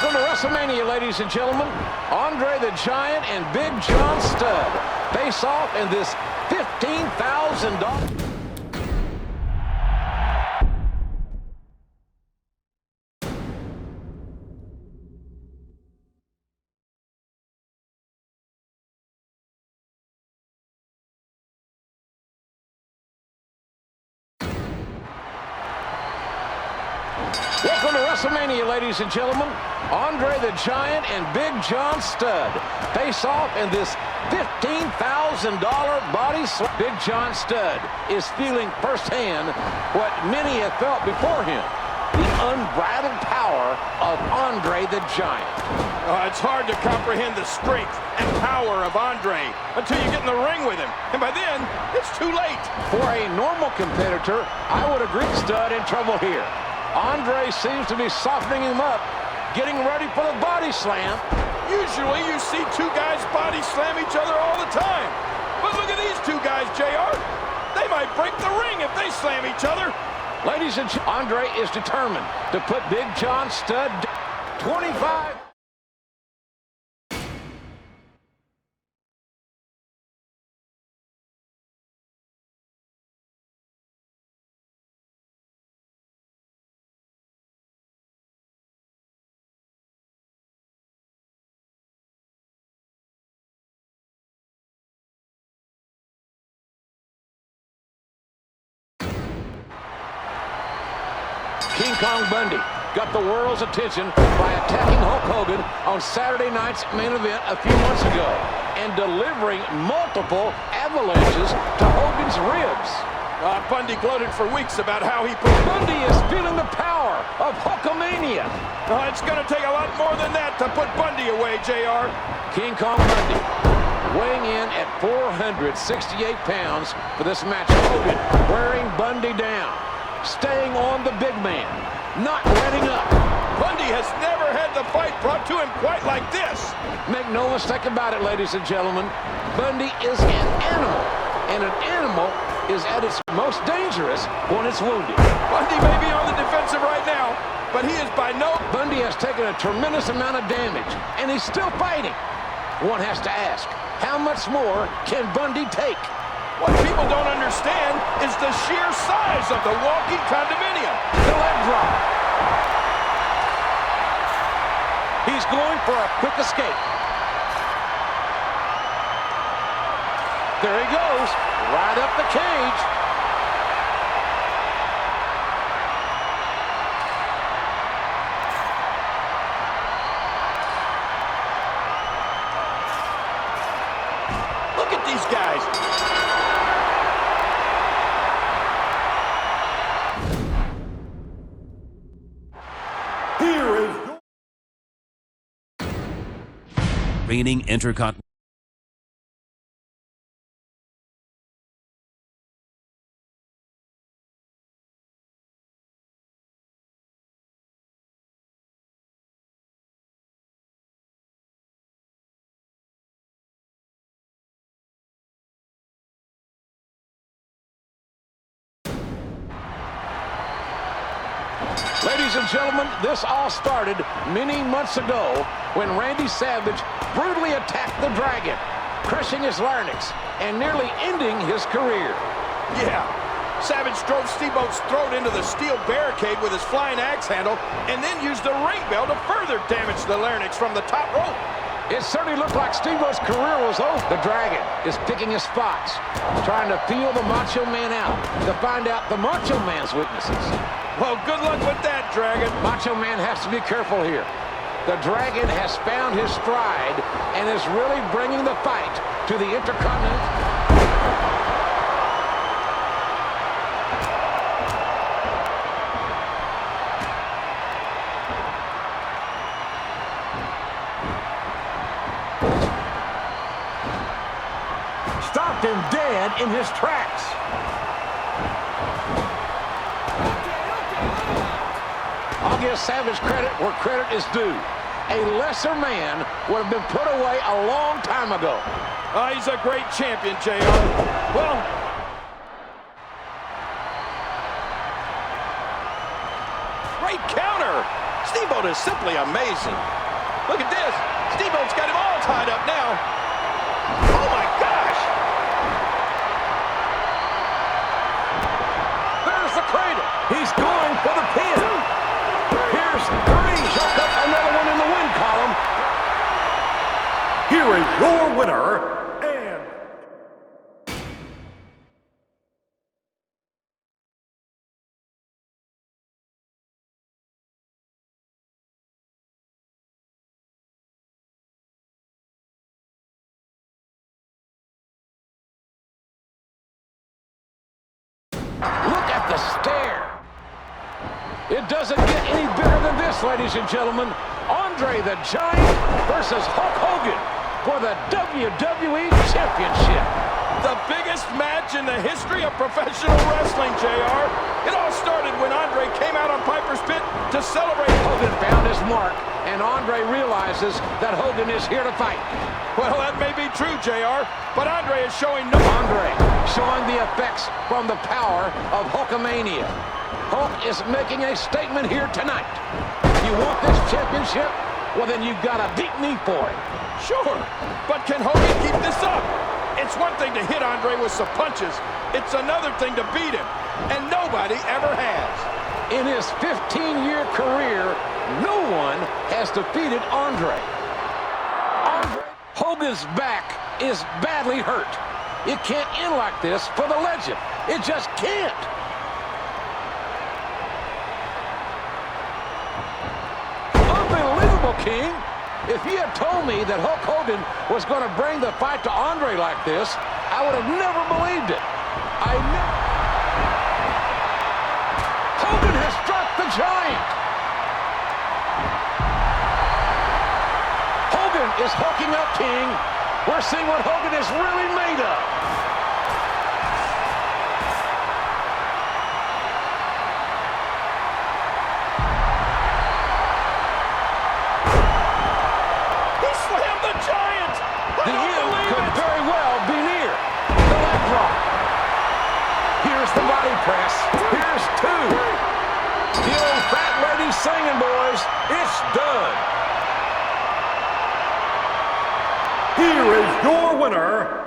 Welcome to WrestleMania, ladies and gentlemen. Andre the Giant and Big John Studd face off in this $15,000. Welcome to WrestleMania, ladies and gentlemen. Andre the Giant and Big John Studd face off in this $15,000 body slam. Big John Studd is feeling firsthand what many have felt before him. The unbridled power of Andre the Giant. It's hard to comprehend the strength and power of Andre until you get in the ring with him. And by then, it's too late. For a normal competitor, I would agree Studd in trouble here. Andre seems to be softening him up, getting ready for the body slam. Usually you see two guys body slam each other all the time. But look at these two guys, JR. They might break the ring if they slam each other. Ladies and gentlemen, Andre is determined to put Big John Studd 25. King Kong Bundy got the world's attention by attacking Hulk Hogan on Saturday night's main event a few months ago and delivering multiple avalanches to Hogan's ribs. Bundy gloated for weeks about how he Bundy is feeling the power of Hulkamania. It's going to take a lot more than that to put Bundy away, JR. King Kong Bundy weighing in at 468 pounds for this match. Hogan wearing Bundy down, staying on the big man, not letting up. Bundy has never had the fight brought to him quite like this. Make no mistake about it, ladies and gentlemen. Bundy is an animal, and an animal is at its most dangerous when it's wounded. Bundy may be on the defensive right now, but he is by no... Bundy has taken a tremendous amount of damage, and he's still fighting. One has to ask, how much more can Bundy take? What people don't understand is the sheer size of the walking condominium. The leg drop. He's going for a quick escape. There he goes, right up the cage. Look at these guys. Reigning Intercontinental. Ladies and gentlemen, this all started many months ago when Randy Savage brutally attacked the Dragon, crushing his larynx and nearly ending his career. Yeah, Savage drove Steamboat's throat into the steel barricade with his flying axe handle and then used the ring bell to further damage the larynx from the top rope. It certainly looked like Steamboat's career was over. The Dragon is picking his spots, trying to feel the Macho Man out to find out the Macho Man's weaknesses. Well, good luck with that, Dragon. Macho Man has to be careful here. The Dragon has found his stride and is really bringing the fight to the Intercontinental. Stopped him dead in his tracks. I'll give Savage credit where credit is due. A lesser man would have been put away a long time ago. He's a great champion, JR. Well, great counter. Steamboat is simply amazing. Look at this. Steamboat's got him all tied up now. Oh, my gosh. There's the cradle. He's going for the pin. Here's 3. Chuck up another one in the win column. Here is your winner, and Look at the stare. It doesn't get any bigger than this, ladies and gentlemen. Andre the Giant versus Hulk Hogan for the WWE Championship. The biggest match in the history of professional wrestling, JR. It all started when Andre came out on Piper's Pit to celebrate. Hogan found his mark, and Andre realizes that Hogan is here to fight. Well, that may be true, JR, but Andre is showing no... Andre showing the effects from the power of Hulkamania. Hulk is making a statement here tonight. You want this championship? Well, then you've got a deep knee for it. Sure, but can Hogan keep this up? It's one thing to hit Andre with some punches. It's another thing to beat him, and nobody ever has. In his 15-year career, no one has defeated Andre. Hogan's back is badly hurt. It can't end like this for the legend. It just can't. Unbelievable, King. If you had told me that Hulk Hogan was going to bring the fight to Andre like this, I would have never believed it. Hogan has struck the Giant. Hogan is hulking up, King. We're seeing what Hogan is really made of. He slammed the Giant! The end could very well be near. The leg drop. Here's the body press. Here's 2. The old fat lady singing, boys. It's done. here is your winner,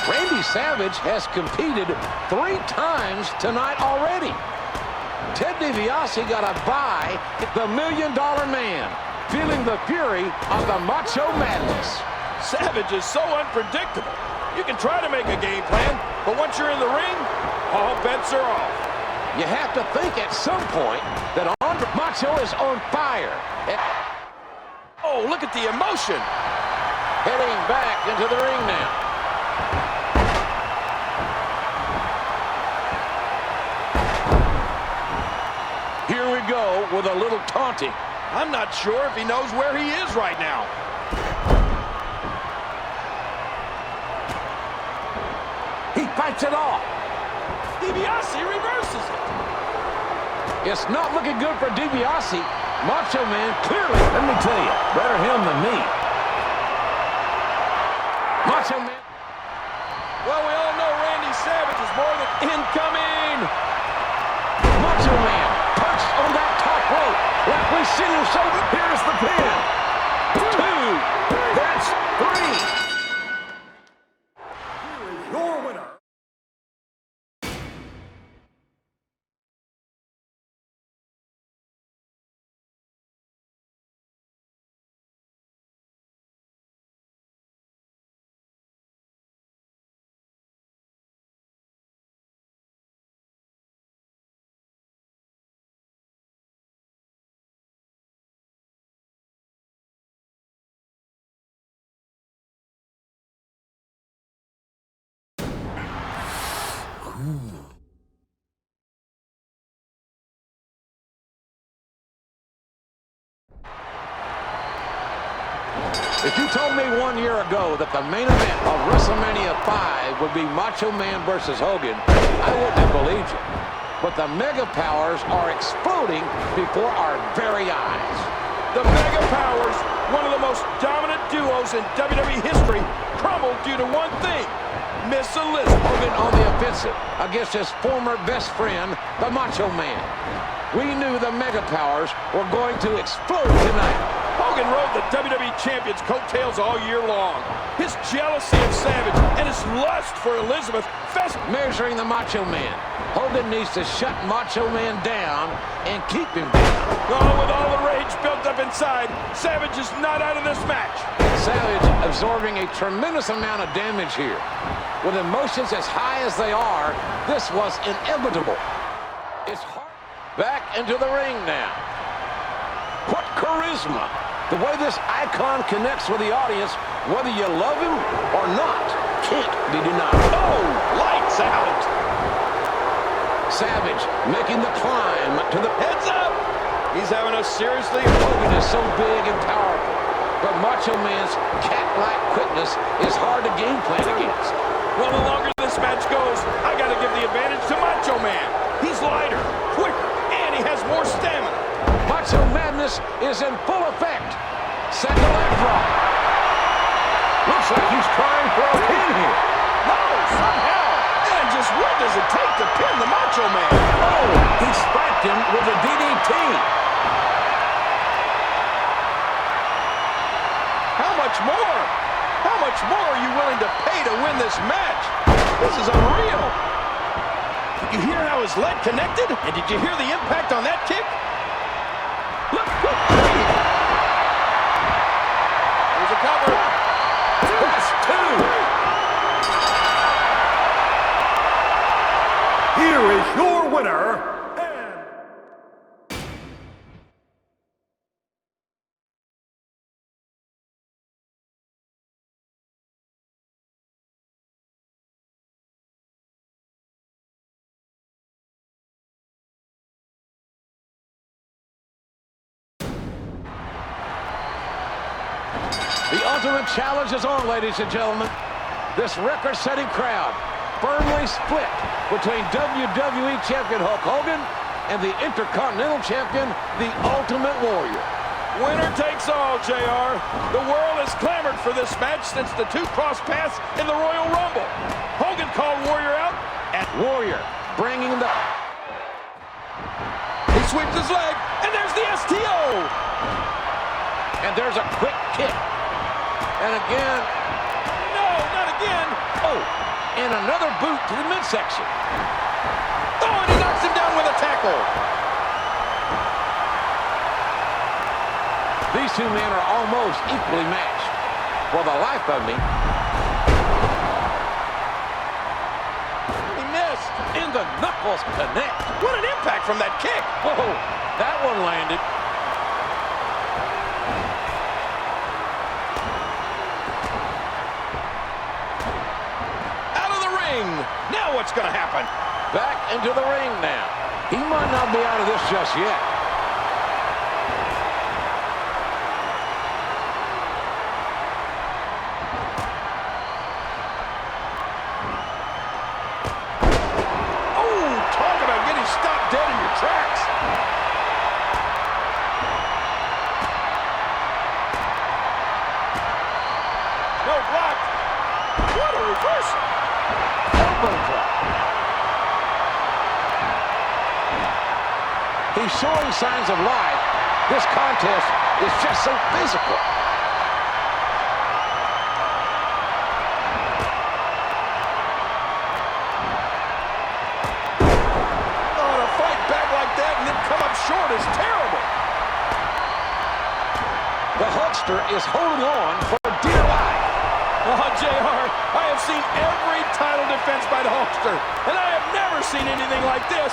Randy Savage has competed 3 times tonight already. Ted DiBiase got a bye at the $1 Million Man, feeling the fury of the Macho Madness. Savage is so unpredictable. You can try to make a game plan, but once you're in the ring, all bets are off. You have to think at some point that Andre Macho is on fire. Oh, look at the emotion. Heading back into the ring now. Here we go with a little taunting. I'm not sure if he knows where he is right now. He fights it off. DiBiase reverses it. It's not looking good for DiBiase. Macho Man clearly, let me tell you, better him than me. Macho Man. Well, we all know Randy Savage is more than incoming. Macho Man perched on that top rope. Like we've seen him so. Here's the pin. 2. That's 3. If you told me 1 year ago that the main event of WrestleMania 5 would be Macho Man versus Hogan, I wouldn't have believed you. But the Mega Powers are exploding before our very eyes. The Mega Powers, one of the most dominant duos in WWE history, crumbled due to one thing: Miss Elizabeth. Hogan on the offensive against his former best friend, the Macho Man. We knew the Mega Powers were going to explode tonight. Hogan rode the WWE Champion's coattails all year long. His jealousy of Savage and his lust for Elizabeth measuring the Macho Man. Hogan needs to shut Macho Man down and keep him down. Oh, with all the rage built up inside, Savage is not out of this match. Savage absorbing a tremendous amount of damage here. With emotions as high as they are, this was inevitable. It's Hart back into the ring now. What charisma! The way this icon connects with the audience, whether you love him or not, can't be denied. Oh, lights out! Savage making the climb to the... Heads up! He's having a seriously... Hogan is so big and powerful, but Macho Man's cat-like quickness is hard to game plan against. Well, the longer this match goes, I gotta give the advantage to Macho Man. He's lighter, quicker, and he has more stamina. Macho Madness is in full effect. Set the leg drop. Looks like he's trying for a pin here. No, somehow. And just what does it take to pin the Macho Man? Oh, he spiked him with a DDT. How much more? How much more are you willing to pay to win this match? This is unreal. Did you hear how his leg connected? And did you hear the impact on that kick? Look. There's a cover. That's two. Here is your winner, The ultimate challenge is on, ladies and gentlemen. This record-setting crowd firmly split between WWE Champion Hulk Hogan and the Intercontinental Champion, the Ultimate Warrior. Winner takes all, JR. The world has clamored for this match since the two crossed paths in the Royal Rumble. Hogan called Warrior out, and Warrior bringing the... He sweeps his leg, and there's the STO! And there's a quick kick. And again... No, not again! Oh, and another boot to the midsection. Oh, and he knocks him down with a tackle. These two men are almost equally matched. For the life of me... He missed. And the knuckles connect. What an impact from that kick. Whoa, that one landed. Now what's going to happen? Back into the ring now. He might not be out of this just yet. Oh, talk about getting stopped dead in your tracks. No block. What a reversal. He's showing signs of life. This contest is just so physical. Oh, to fight back like that and then come up short is terrible. The Hulkster is holding on for dear life. Oh, JR, I have seen every title defense by the Hulkster, and I have never seen anything like this.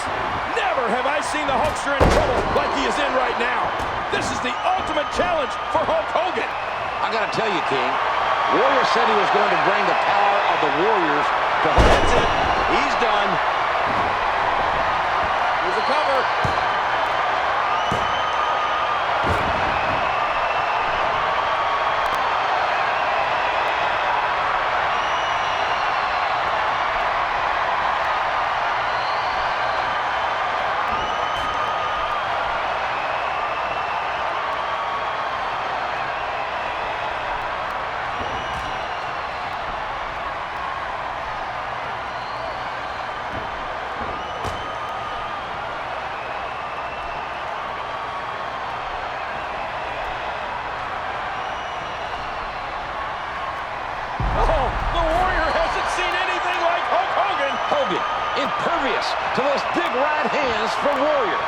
Never have I seen the Hulkster in trouble like he is in right now. This is the ultimate challenge for Hulk Hogan. I gotta tell you, King, Warrior said he was going to bring the power of the Warriors to Hulk. That's it. He's done. Here's the cover. impervious to those big right hands from Warrior.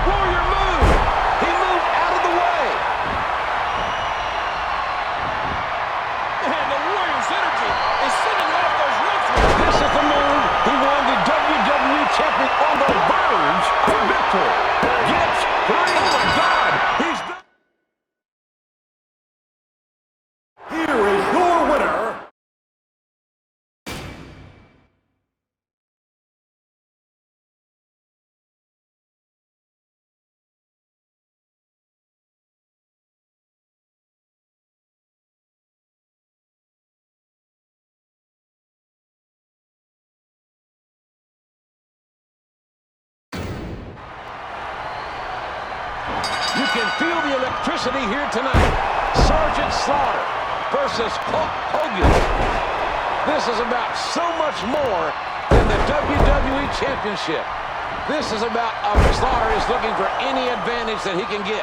Warrior moved. He moved out of the way. And the Warrior's energy is sending off those ropes. This is the move. He won the WWE champion on the verge of victory. Gets 3. Oh my God. He's done. Here is your winner, You can feel the electricity here tonight. Sergeant Slaughter versus Hulk Hogan. This is about so much more than the WWE Championship. This is about Slaughter is looking for any advantage that he can get.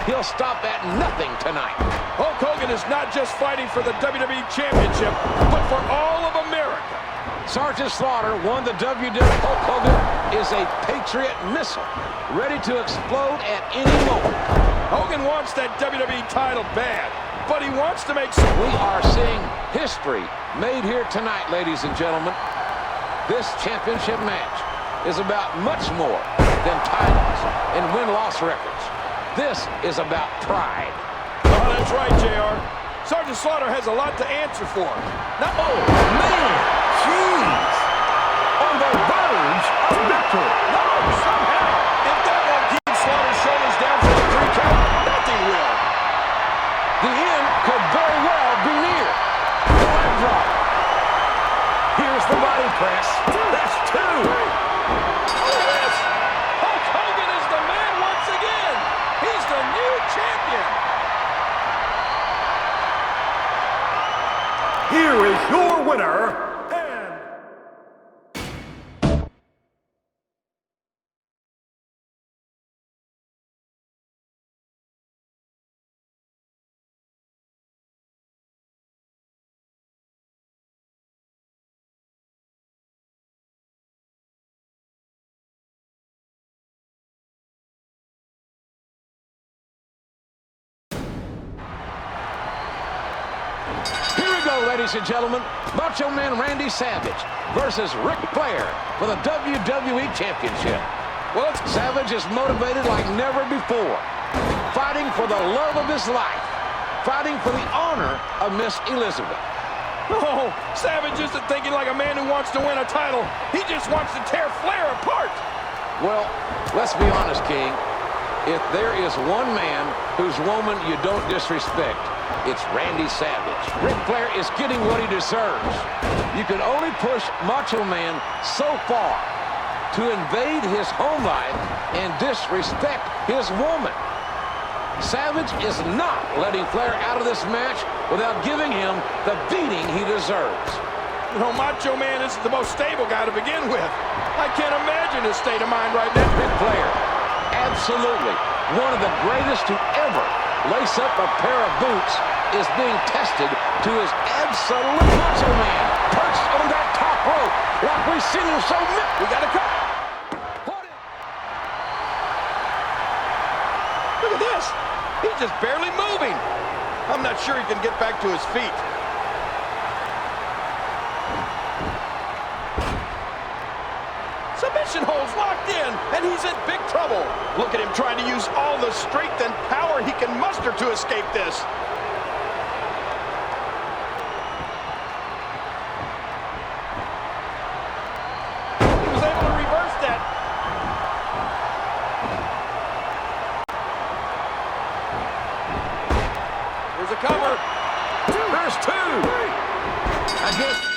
He'll stop at nothing tonight. Hulk Hogan is not just fighting for the WWE Championship, but for all of America. Sergeant Slaughter won the WWE. Hulk Hogan is a Patriot missile, ready to explode at any moment. Hogan wants that WWE title bad, but he wants to make We are seeing history made here tonight, ladies and gentlemen. This championship match is about much more than titles and win-loss records. This is about pride. Oh, that's right, JR. Sergeant Slaughter has a lot to answer for. Now, oh, man, jeez. On the verge of victory. No, somehow, if that won't keep Slaughter's shoulders down for the 3 count, nothing will. The end could very well be near. The leg drop. Here's the body press. That's 2. Yes! Hulk Hogan is the man once again. He's the new champion. here is your winner, and ladies and gentlemen, Macho Man Randy Savage versus Ric Flair for the WWE Championship. Well, Savage is motivated like never before, fighting for the love of his life, fighting for the honor of Miss Elizabeth. Oh, Savage isn't thinking like a man who wants to win a title. He just wants to tear Flair apart. Well, let's be honest, King. If there is one man whose woman you don't disrespect, it's Randy Savage. Ric Flair is getting what he deserves. You can only push Macho Man so far to invade his home life and disrespect his woman. Savage is not letting Flair out of this match without giving him the beating he deserves. You know, Macho Man is the most stable guy to begin with. I can't imagine his state of mind right now. Ric Flair, absolutely one of the greatest to ever lace up a pair of boots, is being tested to his absolute Macho Man. Perched on that top rope like we've seen him so many. We got to cut. Look at this. He's just barely moving. I'm not sure he can get back to his feet. Submission holds locked in, and he's in big trouble. Look at him trying to use all the strength and power he can muster to escape this. He was able to reverse that. Here's a cover. There's 2. I guess.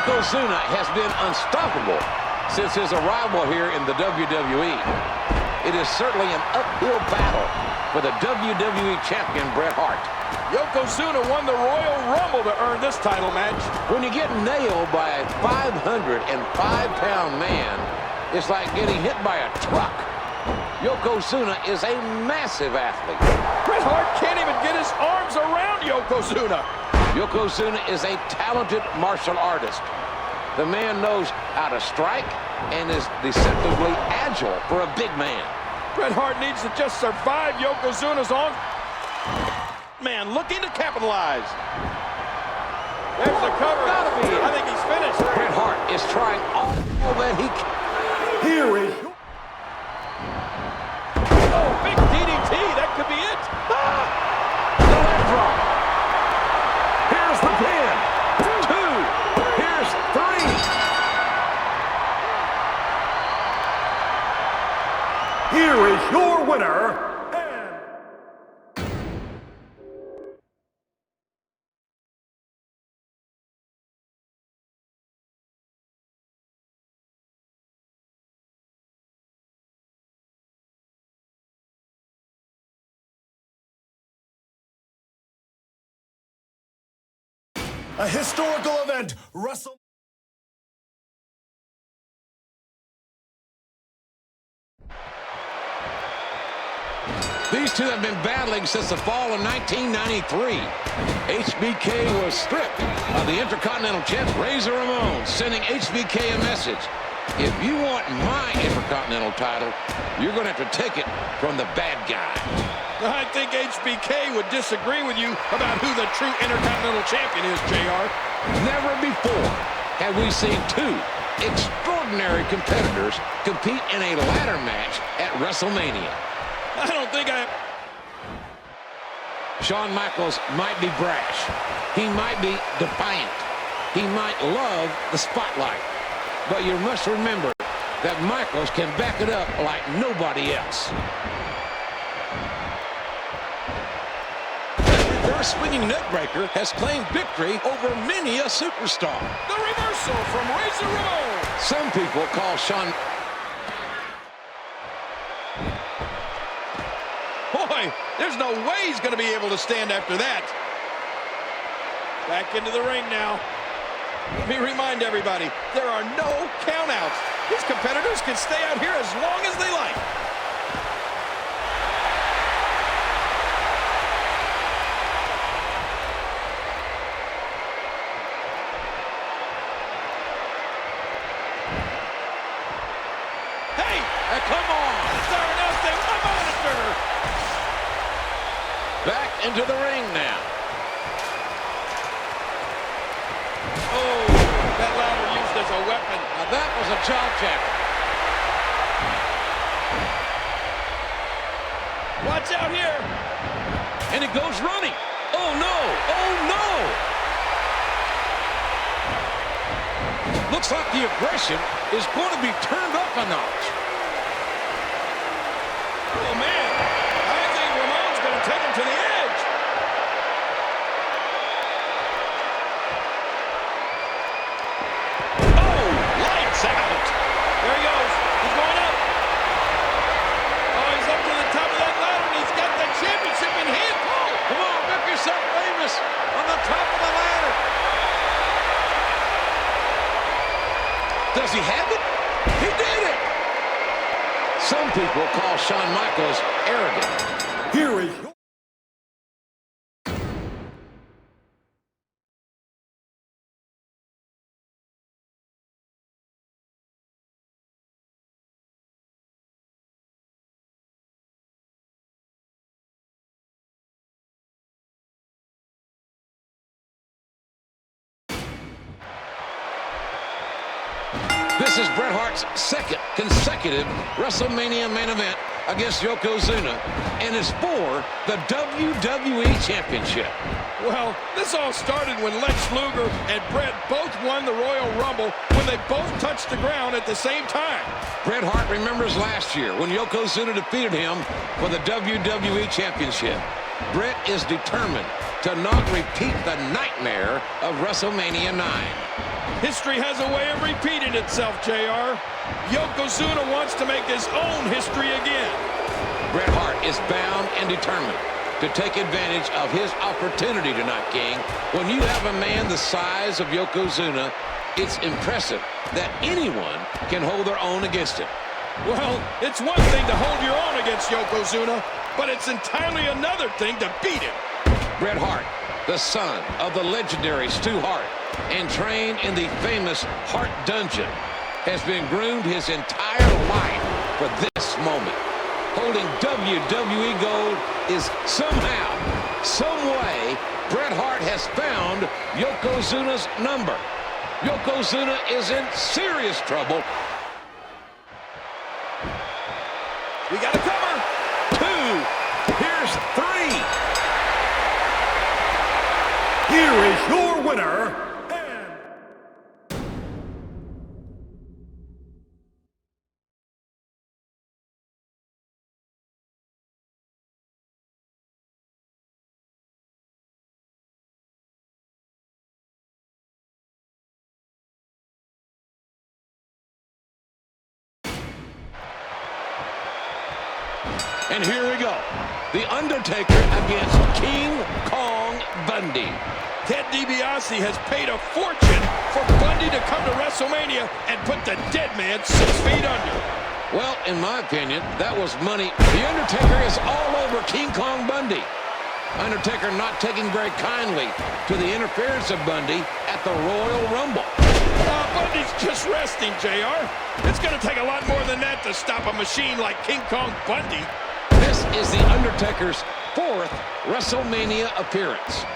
Yokozuna has been unstoppable since his arrival here in the WWE. It is certainly an uphill battle for the WWE champion, Bret Hart. Yokozuna won the Royal Rumble to earn this title match. When you get nailed by a 505-pound man, it's like getting hit by a truck. Yokozuna is a massive athlete. Bret Hart can't even get his arms around Yokozuna. Yokozuna is a talented martial artist. The man knows how to strike and is deceptively agile for a big man. Bret Hart needs to just survive Yokozuna's on. Man, looking to capitalize. There's the cover. Gotta be it. I think he's finished. Bret Hart is trying all that he can. Here is Oh, big DDT. That could be it. Ah! The leg drop. here's the pin. 2. Here's 3. Here is your winner. A historical event, These two have been battling since the fall of 1993. HBK was stripped of the Intercontinental Champ. Razor Ramon sending HBK a message. If you want my Intercontinental title, you're going to have to take it from the bad guy. I think HBK would disagree with you about who the true Intercontinental Champion is, JR. Never before have we seen two extraordinary competitors compete in a ladder match at WrestleMania. I don't think Shawn Michaels might be brash. He might be defiant. He might love the spotlight. But you must remember that Michaels can back it up like nobody else. Reverse swinging neckbreaker has claimed victory over many a superstar. the reversal from Razor Ramon. Some people call Shawn... Boy, there's no way he's going to be able to stand after that. Back into the ring now. Let me remind everybody, there are no countouts. These competitors can stay out here as long as they like. Hey! come on! Star announcing the monitor! Back into the ring now. Oh, that ladder used as a weapon. Now that was a jaw jacker. Watch out here. And it goes running. Oh, no. Oh, no. Looks like the aggression is going to be turned up a notch. Oh, man. I think Ramon's going to take him to the edge. Oh, lights out. There he goes. He's going up. Oh, he's up to the top of that ladder, and he's got the championship in hand. Oh, Come on, make yourself famous on the top of the ladder. Does he have it? He did it! Some people call Shawn Michaels arrogant. Here is your... This is Bret Hart's second consecutive WrestleMania main event against Yokozuna, and is for the WWE Championship. well, this all started when Lex Luger and Bret both won the Royal Rumble when they both touched the ground at the same time. Bret Hart remembers last year when Yokozuna defeated him for the WWE Championship. Bret is determined to not repeat the nightmare of WrestleMania 9. History has a way of repeating itself, JR. Yokozuna wants to make his own history again. Bret Hart is bound and determined to take advantage of his opportunity tonight, King. When you have a man the size of Yokozuna, it's impressive that anyone can hold their own against him. Well, it's one thing to hold your own against Yokozuna, but it's entirely another thing to beat him. Bret Hart, the son of the legendary Stu Hart, and trained in the famous Hart Dungeon, has been groomed his entire life for this moment. Holding WWE gold is somehow, some way, Bret Hart has found Yokozuna's number. Yokozuna is in serious trouble. We got to cover. 2. Here's 3. Here is your winner. And here we go. The Undertaker against King Kong Bundy. Ted DiBiase has paid a fortune for Bundy to come to WrestleMania and put the dead man 6 feet under. Well, in my opinion, that was money. The Undertaker is all over King Kong Bundy. Undertaker not taking very kindly to the interference of Bundy at the Royal Rumble. Bundy's just resting, JR. It's going to take a lot more than that to stop a machine like King Kong Bundy. This is The Undertaker's 4th WrestleMania appearance.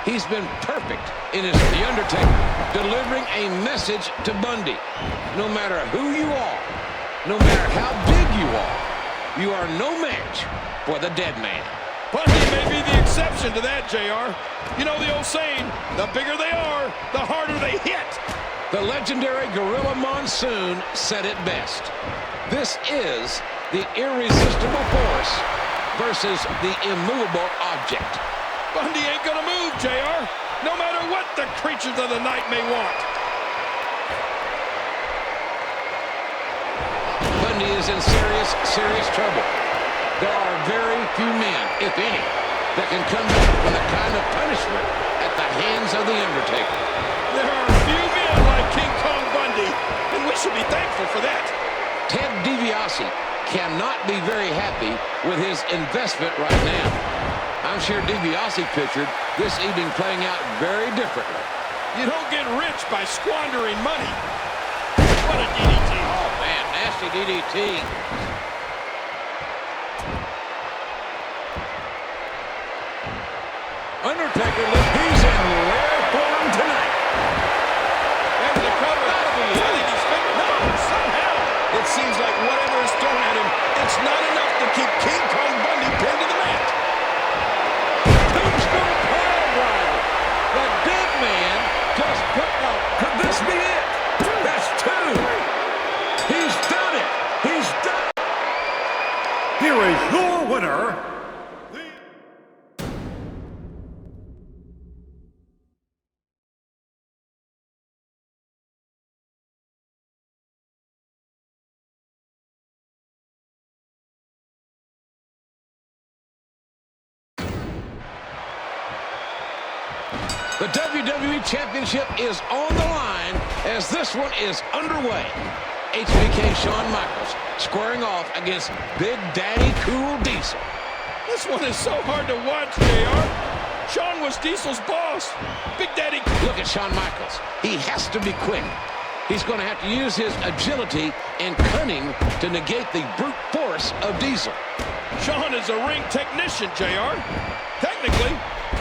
He's been perfect in his The Undertaker, delivering a message to Bundy. No matter who you are, no matter how big you are no match for the dead man. Bundy may be the exception to that, JR. You know the old saying, the bigger they are, the harder they hit. The legendary Gorilla Monsoon said it best. This is the irresistible force versus the immovable object. Bundy ain't gonna move, JR, no matter what the creatures of the night may want. Bundy is in serious, serious trouble. There are very few men, if any, that can come back from the kind of punishment at the hands of the Undertaker. There are few men like King Kong Bundy, and we should be thankful for that. Ted DiBiase cannot be very happy with his investment right now. I'm sure DiBiase pictured this evening playing out very differently. You don't get rich by squandering money. What a DDT. Oh, man, nasty DDT. Undertaker, he's in rare form tonight. There's the cover. I think he's fit. No, somehow. It seems like whatever is thrown at him, it's not enough to keep King Kong Bundy pinned to the mat. Tombstone piledriver. The dead man just put out. Could this be it? That's 2. He's done it. He's done it. Here is your winner. The WWE Championship is on the line as this one is underway. HBK Shawn Michaels squaring off against Big Daddy Cool Diesel. This one is so hard to watch, JR. Shawn was Diesel's boss. Big Daddy. Look at Shawn Michaels. He has to be quick. He's going to have to use his agility and cunning to negate the brute force of Diesel. Shawn is a ring technician, JR. Technically,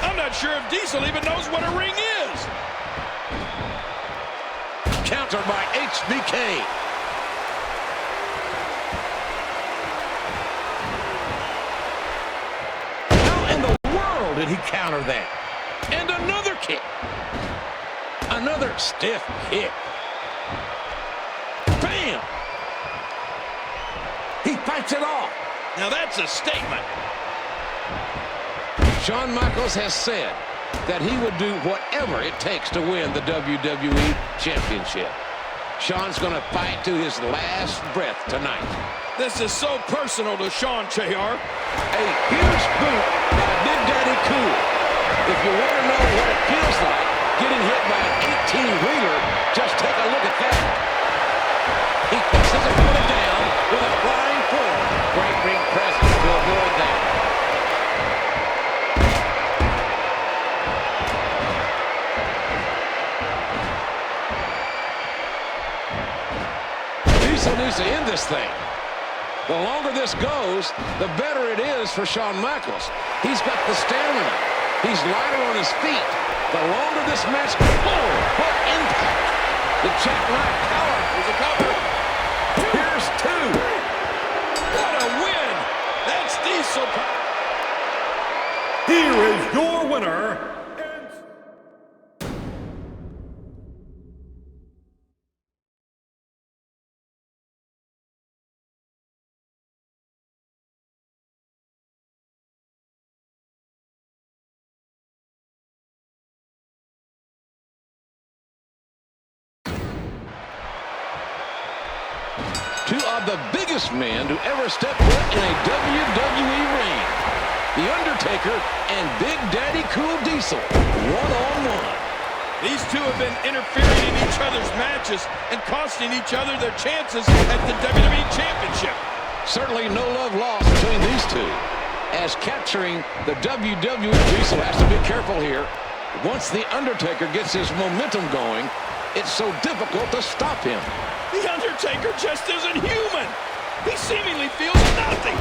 I'm not sure if Diesel even knows what a ring is. Counter by HBK. How in the world did he counter that? And another kick. Another stiff kick. Bam! He fights it off. Now that's a statement. Shawn Michaels has said that he would do whatever it takes to win the WWE Championship. Shawn's going to fight to his last breath tonight. This is so personal to Shawn, JR. A huge boot by Big Daddy Cool. If you want to know what it feels like getting hit by an 18-wheeler, just take a look at that. He fixes to put it down with a flying foot. Great ring presence to avoid that. Diesel needs to end this thing. The longer this goes, the better it is for Shawn Michaels. He's got the stamina. He's lighter on his feet. The longer this match goes, what impact! The jackknife power is a cover. Here's two. What a win! That's Diesel. Here is your winner. Two of the biggest men to ever step foot in a WWE ring. The Undertaker and Big Daddy Cool Diesel, one-on-one. These two have been interfering in each other's matches and costing each other their chances at the WWE Championship. Certainly no love lost between these two. As capturing the WWE, Diesel has to be careful here. Once the Undertaker gets his momentum going, it's so difficult to stop him. The Undertaker just isn't human. He seemingly feels nothing.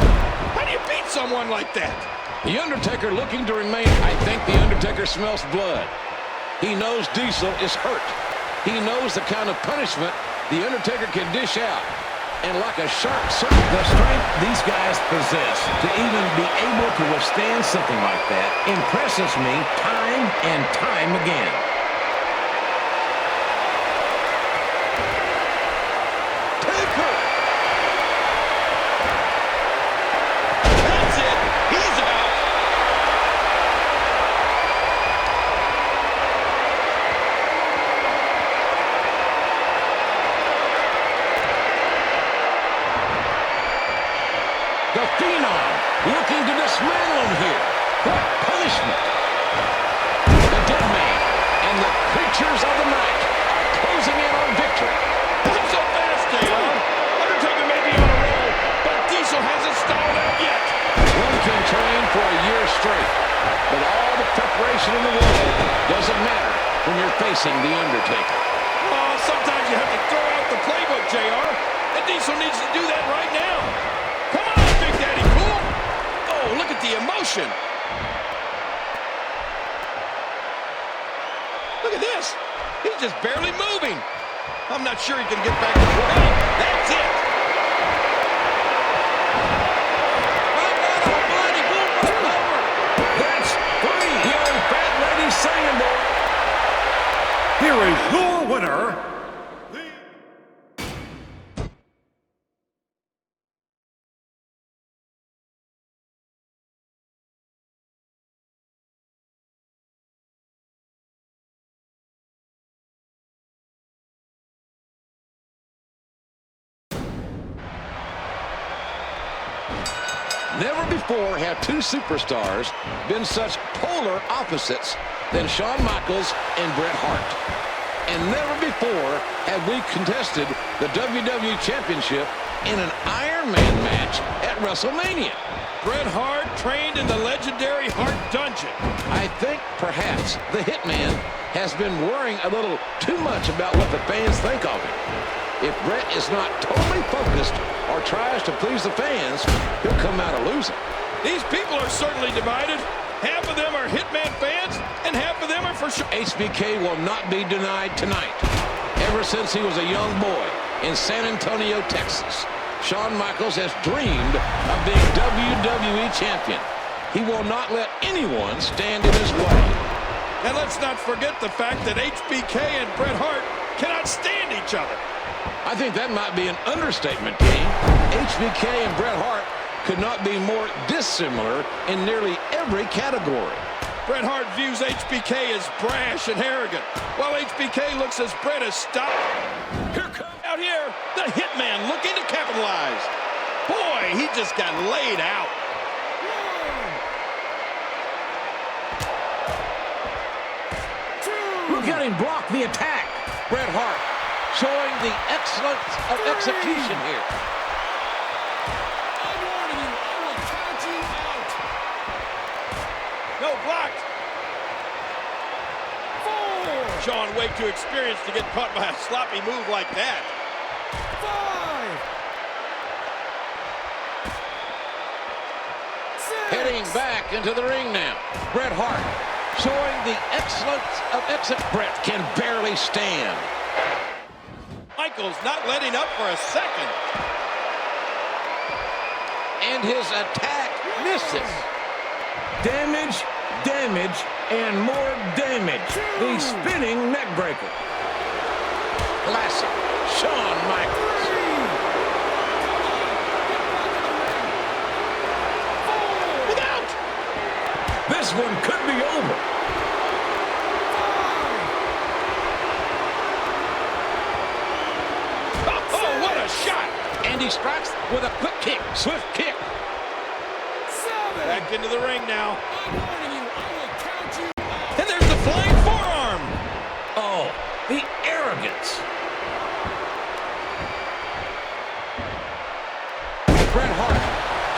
How do you beat someone like that? The Undertaker looking to remain. I think the Undertaker smells blood. He knows Diesel is hurt. He knows the kind of punishment the Undertaker can dish out. And like a sharp sword, The strength these guys possess to even be able to withstand something like that impresses me time and time again. That's it. He's out. The Phenom looking to dismantle him here. What punishment! The Dead Man and the Creatures of the Night are closing in on victory. Not so fast, JR. Undertaker may be on a roll, but Diesel hasn't stalled out yet. One can train for a year straight, but all the preparation in the world doesn't matter when you're facing The Undertaker. Oh, sometimes you have to throw out the playbook, JR. And Diesel needs to do that right now. Come on, Big Daddy Cool. Oh, look at the emotion. Look at this. He's just barely moving. I'm not sure he can get back to the ring. That's it. That's three. Young fat lady singing, boy. Here is your winner. Never before have two superstars been such polar opposites than Shawn Michaels and Bret Hart. And never before have we contested the WWE Championship in an Iron Man match at WrestleMania. Bret Hart trained in the legendary Hart Dungeon. I think perhaps the Hitman has been worrying a little too much about what the fans think of him. If Bret is not totally focused or tries to please the fans, he'll come out a loser. These people are certainly divided. Half of them are Hitman fans, and half of them are for sure. HBK will not be denied tonight. Ever since he was a young boy in San Antonio, Texas, Shawn Michaels has dreamed of being WWE Champion. He will not let anyone stand in his way. And let's not forget the fact that HBK and Bret Hart cannot stand each other. I think that might be an understatement, King. HBK and Bret Hart could not be more dissimilar in nearly every category. Bret Hart views HBK as brash and arrogant, while HBK looks as Bret as stout. Out here, the Hitman looking to capitalize. Boy, he just got laid out. Look at him block the attack. Bret Hart showing the excellence of execution here. I'm warning you, I will count you out. No, blocked. 4, Shawn way too experienced to get caught by a sloppy move like that. 5, 6. Heading back into the ring now. Bret Hart showing the excellence of execution. Bret can barely stand. Michaels not letting up for a second. And his attack misses. Damage, damage, and more damage. The spinning neck breaker. Classic Shawn Michaels. Look out! This one could be over. Oh, what a shot! And he strikes with a quick kick, swift kick. 7. Back into the ring now. I'm warning you, I will count you out. And there's the flying forearm. Oh, the arrogance. Bret Hart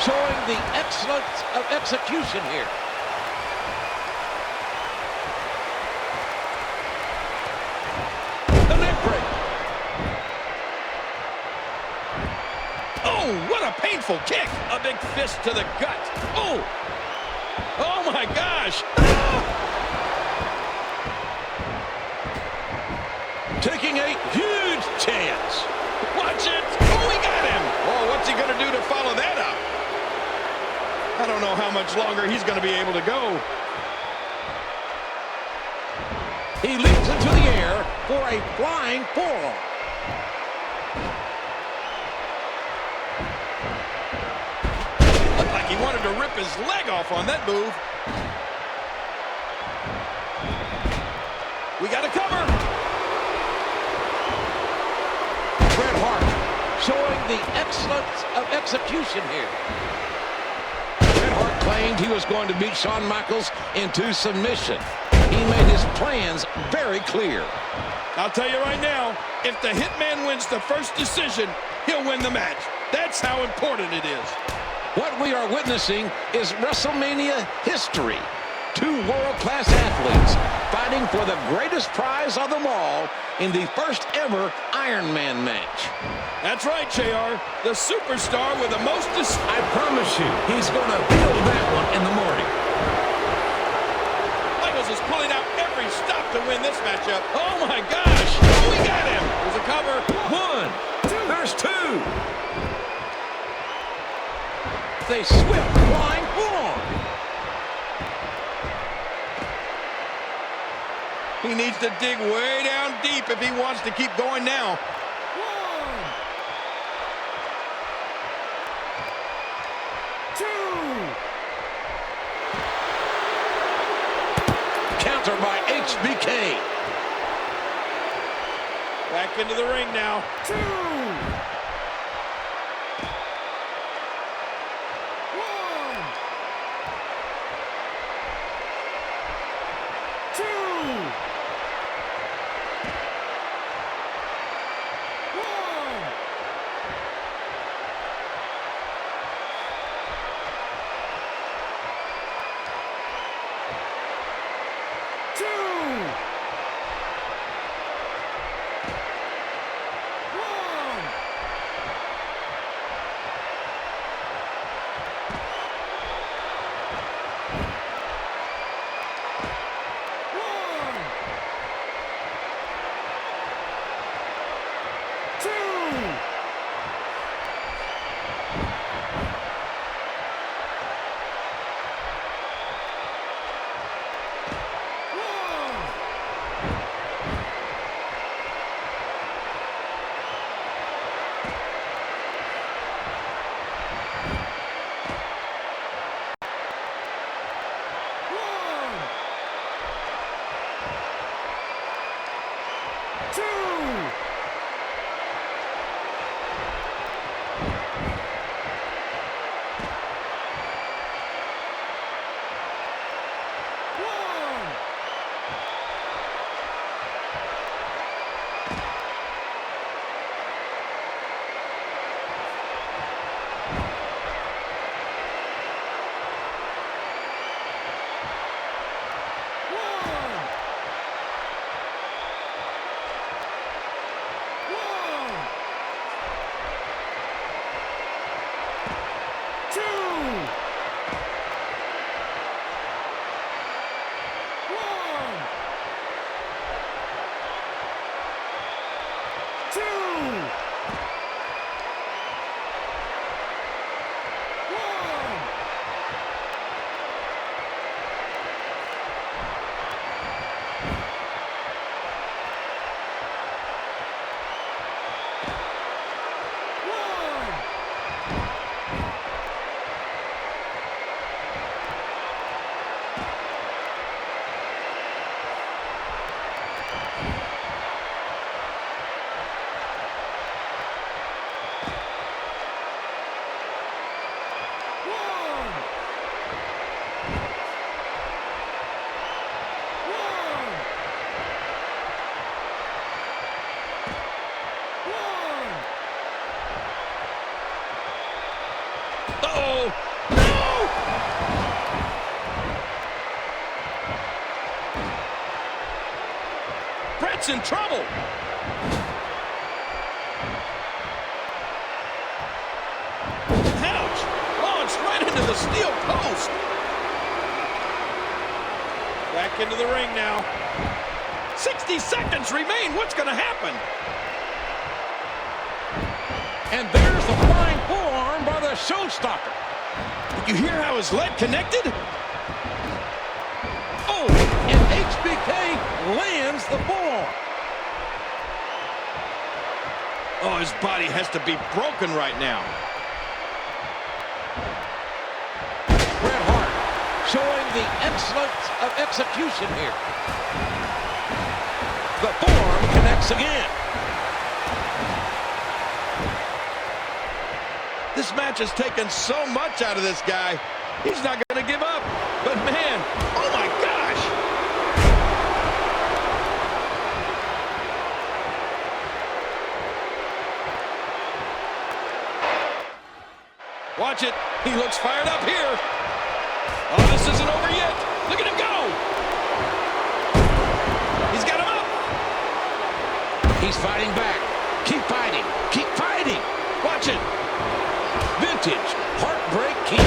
showing the excellence of execution here. The neck break. Oh, what a painful kick. A big fist to the gut. Oh! Oh, my gosh! Taking a huge chance. Watch it! Oh, he got him! Oh, what's he going to do to follow that up? I don't know how much longer he's going to be able to go. He leaps into the air for a flying forearm. Looked like he wanted to rip his leg off on that move. We got to cover. Bret Hart showing the excellence of execution here. Bret Hart claimed he was going to beat Shawn Michaels into submission. He made his plans very clear. I'll tell you right now, if the Hitman wins the first decision, he'll win the match. That's how important it is. What we are witnessing is WrestleMania history. Two world-class athletes fighting for the greatest prize of them all in the first ever Iron Man match. That's right, JR. The superstar with the most... I promise you, he's going to feel that one in the morning. Michaels is pulling out every stop to win this matchup. Oh, my gosh. Oh, we got him. There's a cover. 1, there's 2. They swift flying forearm. He needs to dig way down deep if he wants to keep going now. 1, Counter by HBK. Back into the ring now. 2, 1, 2, 1, 2, 1. Uh-oh. No! Bret's in trouble. Ouch! Launched right into the steel post. Back into the ring now. 60 seconds remain. What's going to happen? And there's the flying forearm by the showstopper. Did you hear how his leg connected? Oh, and HBK lands the forearm. Oh, his body has to be broken right now. Bret Hart showing the excellence of execution here. The forearm connects again. This match has taken so much out of this guy. He's not going to give up. But man, oh my gosh! Watch it. He looks fired up here. Oh, this isn't over yet. Look at him go. He's got him up. He's fighting back. Keep fighting. Keep fighting. Watch it. Vintage Heartbreak Kid.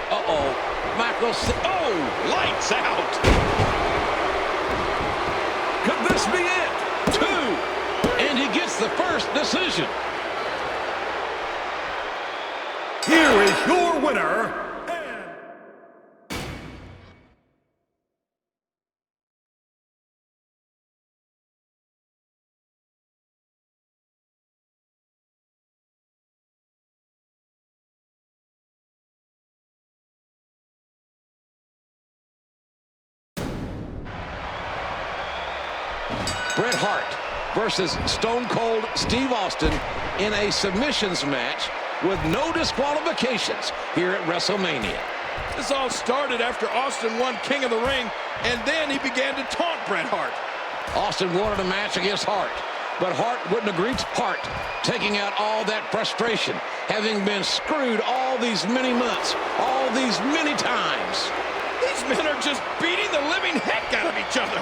Uh-oh. Michael. Oh, lights out. Could this be it? 2. And he gets the first decision. Here is your winner, Bret Hart versus Stone Cold Steve Austin in a submissions match with no disqualifications here at WrestleMania. This all started after Austin won King of the Ring, and then he began to taunt Bret Hart. Austin wanted a match against Hart, but Hart wouldn't agree to Hart, taking out all that frustration, having been screwed all these many months, all these many times. These men are just beating the living heck out of each other.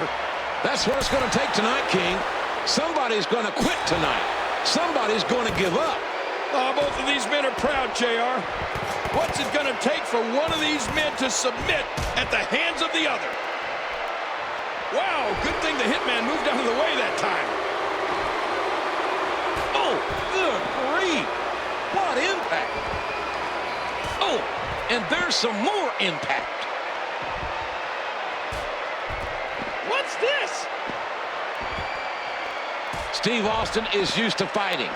That's what it's going to take tonight, King. Somebody's going to quit tonight. Somebody's going to give up. Oh, both of these men are proud, JR. What's it going to take for one of these men to submit at the hands of the other? Wow, good thing the Hitman moved out of the way that time. Oh, good grief. What impact. Oh, and there's some more impact. What's this? Steve Austin is used to fighting.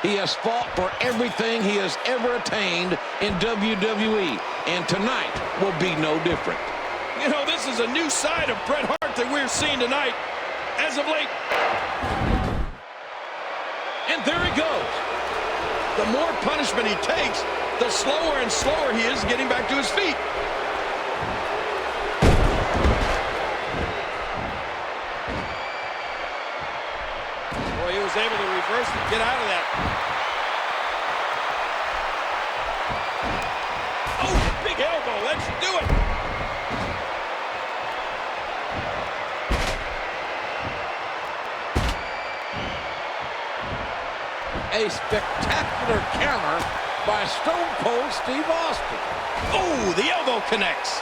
He has fought for everything he has ever attained in WWE, and tonight will be no different. You know, this is a new side of Bret Hart that we're seeing tonight. As of late. And there he goes. The more punishment he takes, the slower and slower he is getting back to his feet. Boy, he was able to reverse and get out of that. Oh, big elbow. Let's do it. A spectacular counter by Stone Cold Steve Austin. Oh, the elbow connects.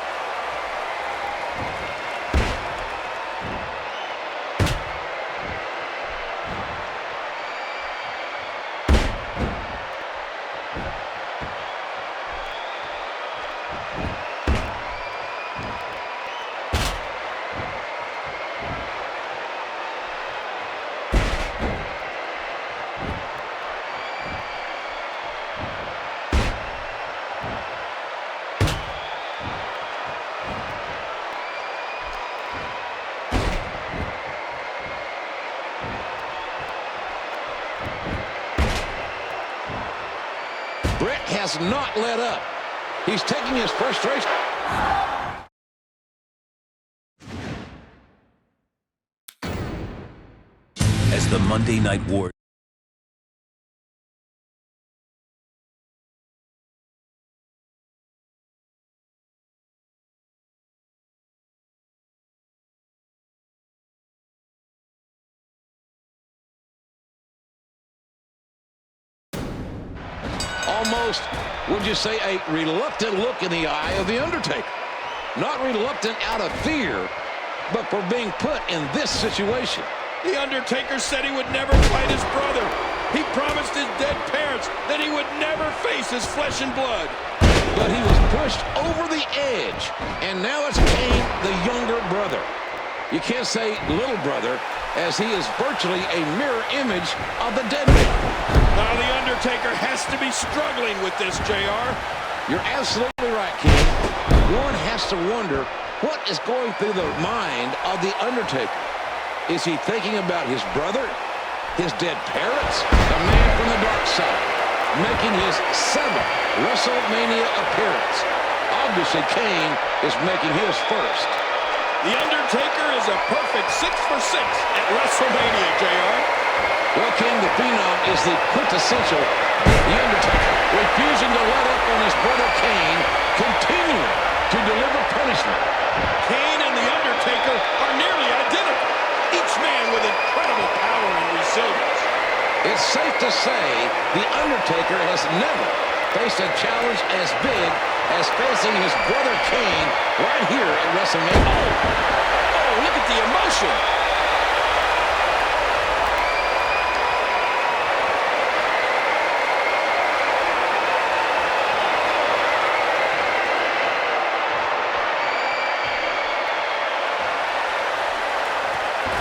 Bret has not let up. He's taking his frustration. As the Monday Night War Almost, would you say, a reluctant look in the eye of The Undertaker. Not reluctant out of fear, but for being put in this situation. The Undertaker said he would never fight his brother. He promised his dead parents that he would never face his flesh and blood. But he was pushed over the edge, and now it's Kane, the younger brother. You can't say little brother, as he is virtually a mirror image of the dead man. Now The Undertaker has to be struggling with this, JR. You're absolutely right, King. One has to wonder what is going through the mind of The Undertaker. Is he thinking about his brother, his dead parents, the man from the dark side, making his 7th WrestleMania appearance? Obviously, Kane is making his first. The Undertaker is a perfect 6 for 6 at WrestleMania, JR. Well, King, the Phenom is the quintessential The Undertaker, refusing to let up on his brother Kane, continuing to deliver punishment. Kane and The Undertaker are nearly identical, each man with incredible power and resilience. It's safe to say The Undertaker has never faced a challenge as big as facing his brother Kane right here at WrestleMania. Oh, look at the emotion.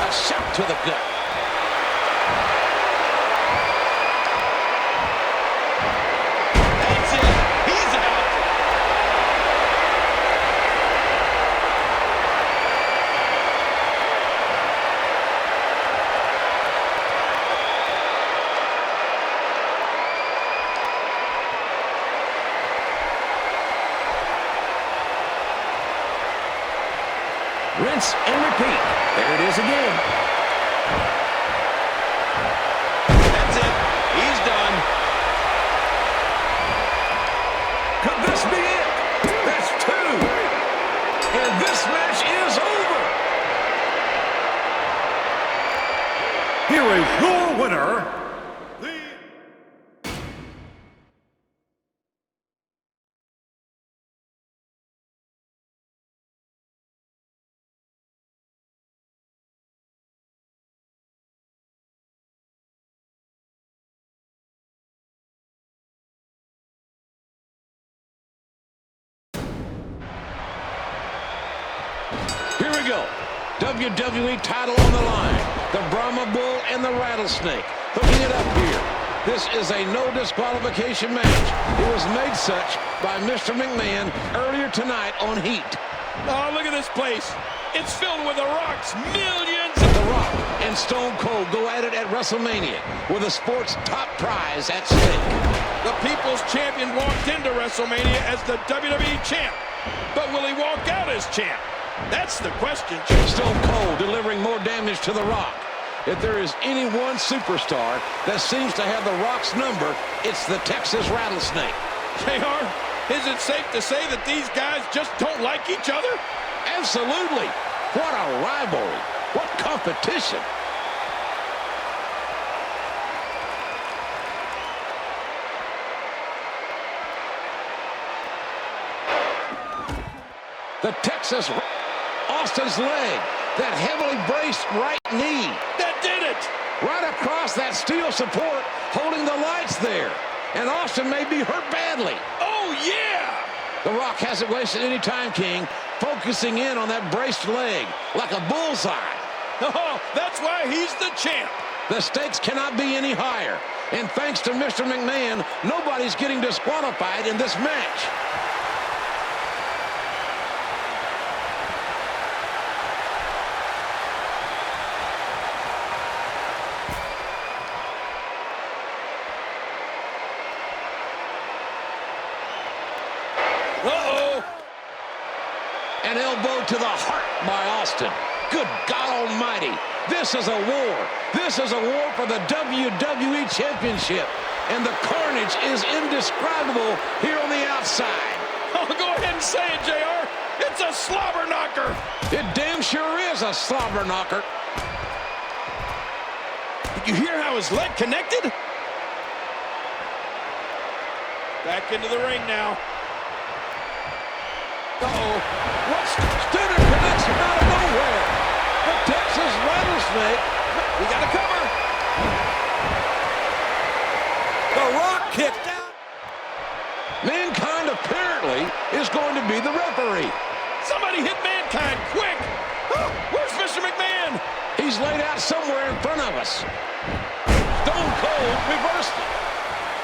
A shot to the gut. That's it. He's out. Rinse and repeat. There it is again. That's it. He's done. Could this be it? That's 2. And this match is over. Here is your winner, Here we go. WWE title on the line. The Brahma Bull and the Rattlesnake. Hooking it up here. This is a no disqualification match. It was made such by Mr. McMahon earlier tonight on Heat. Oh, look at this place. It's filled with The Rock's millions. The Rock and Stone Cold go at it at WrestleMania with the sport's top prize at stake. The People's Champion walked into WrestleMania as the WWE Champ. But will he walk out as champ? That's the question. Stone Cold delivering more damage to The Rock. If there is any one superstar that seems to have The Rock's number, it's the Texas Rattlesnake. JR, is it safe to say that these guys just don't like each other? Absolutely. What a rivalry. What competition. The Texas, Austin's leg, that heavily braced right knee. That did it! Right across that steel support, holding the lights there. And Austin may be hurt badly. Oh, yeah! The Rock hasn't wasted any time, King, focusing in on that braced leg like a bullseye. Oh, that's why he's the champ. The stakes cannot be any higher. And thanks to Mr. McMahon, nobody's getting disqualified in this match. Uh-oh. An elbow to the heart by Austin. Good God Almighty. This is a war. This is a war for the WWE Championship. And the carnage is indescribable here on the outside. Oh, go ahead and say it, JR. It's a slobber knocker. It damn sure is a slobber knocker. Did you hear how his leg connected? Back into the ring now. Uh-oh. What's Stunner connects him out of nowhere. The Texas Rattlesnake. We got to cover. The Rock kicked out. Mankind apparently is going to be the referee. Somebody hit Mankind quick. Oh, where's Mr. McMahon? He's laid out somewhere in front of us. Stone Cold reversed it.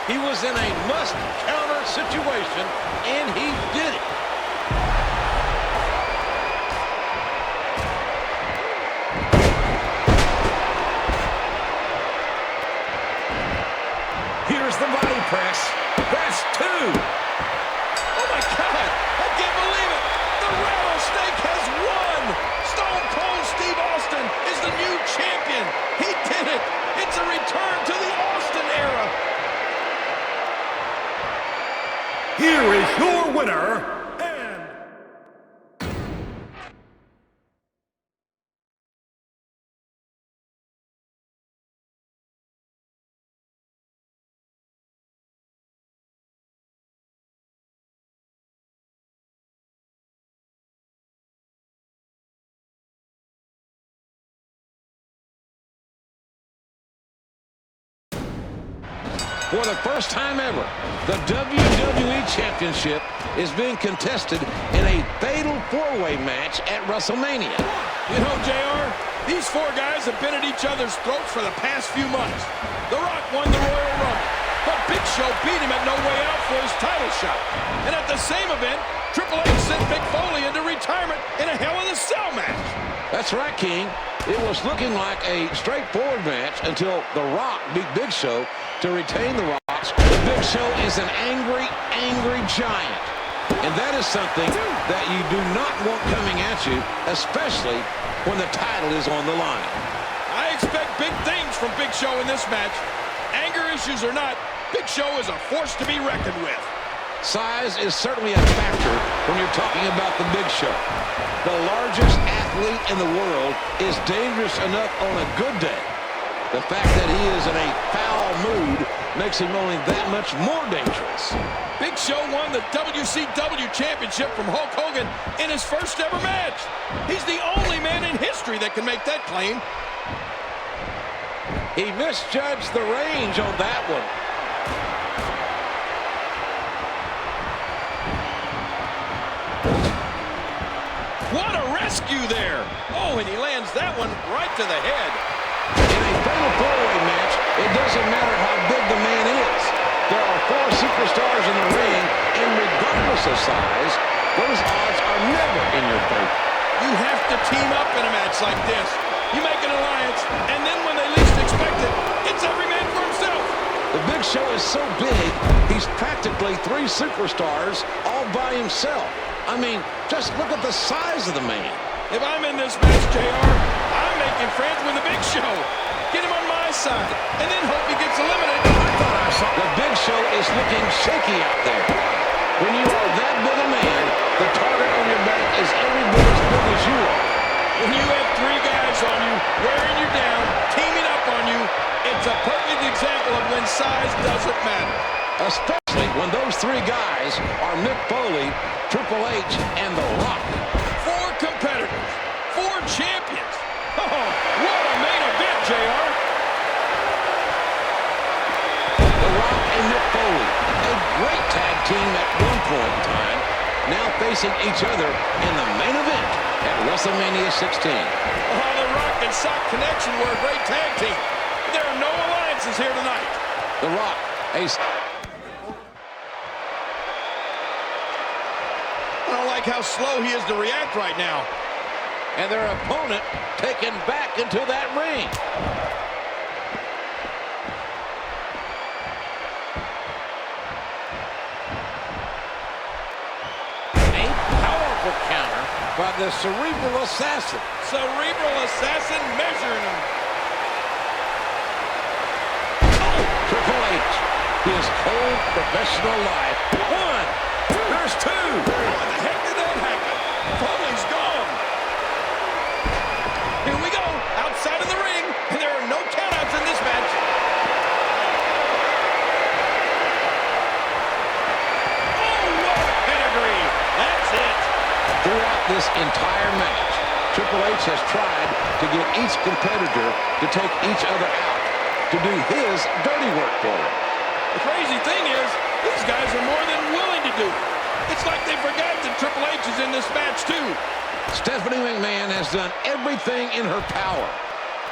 He was in a must-counter situation, and he did it. Here's the body press. That's 2. Oh, my God. I can't believe it. The Rattlesnake has won. Stone Cold Steve Austin is the new champion. He did it. It's a return to the Austin era. Here is your winner, For the first time ever, the WWE Championship is being contested in a fatal 4-way match at WrestleMania. You know, JR, these 4 guys have been at each other's throats for the past few months. The Rock won the Royal Rumble, but Big Show beat him at No Way Out for his title shot. And at the same event, Triple H sent Mick Foley into retirement in a Hell in a Cell match. That's right, King. It was looking like a straightforward match until The Rock beat Big Show to retain the Rocks. The Big Show is an angry, angry giant. And that is something that you do not want coming at you, especially when the title is on the line. I expect big things from Big Show in this match. Anger issues or not, Big Show is a force to be reckoned with. Size is certainly a factor when you're talking about the Big Show. The largest athlete in the world is dangerous enough on a good day. The fact that he is in a foul mood makes him only that much more dangerous. Big Show won the WCW Championship from Hulk Hogan in his first ever match. He's the only man in history that can make that claim. He misjudged the range on that one. What a rescue there. Oh, and he lands that one right to the head. In a fatal 4-way match, it doesn't matter how big the man is. There are 4 superstars in the ring, and regardless of size, those odds are never in your favor. You have to team up in a match like this. You make an alliance, and then when they least expect it, it's every man for himself. The Big Show is so big, he's practically 3 superstars all by himself. I mean, just look at the size of the man. If I'm in this match, JR, I'm making friends with the Big Show. Get him on my side, and then hope he gets eliminated. I thought I saw the Big Show is looking shaky out there. When you are that big a man, the target on your back is every bit as big as you are. When you have 3 guys on you, wearing you down, teaming up on you, it's a perfect example of when size doesn't matter. Especially when those 3 guys are Mick Foley, Triple H, and The Rock. 4 competitors, 4 champions. Oh, what a main event, JR. The Rock and Mick Foley, a great tag team at one point in time, now facing each other in the main event at WrestleMania 16. Oh, The Rock and Sock Connection were a great tag team. There are no alliances here tonight. The Rock, I don't like how slow he is to react right now. and their opponent taken back into that ring. A powerful counter by the Cerebral Assassin. Cerebral Assassin measuring him. Triple H, his whole professional life. 1, there's 2. How the heck did that happen? Foley's gone. Here we go, outside of the ring, and there are no countouts in this match. this entire match, Triple H has tried to get each competitor to take each other out, to do his dirty work for him. The crazy thing is, these guys are more than willing to do it. It's like they forgot that Triple H is in this match, too. Stephanie McMahon has done everything in her power,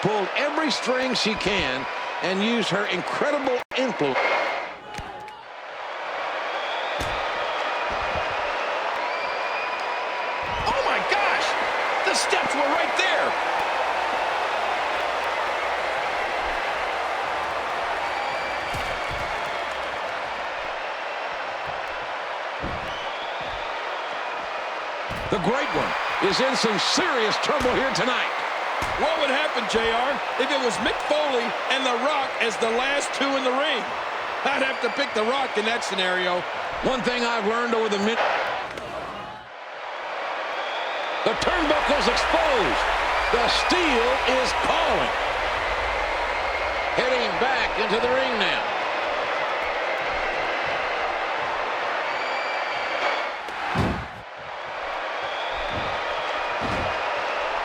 pulled every string she can, and used her incredible influence. Oh, my gosh! The steps were right there. The Great One is in some serious trouble here tonight. What would happen, JR, if it was Mick Foley and The Rock as the last two in the ring? I'd have to pick The Rock in that scenario. One thing I've learned over the minute. The turnbuckle's exposed. The steel is calling. Heading back into the ring now.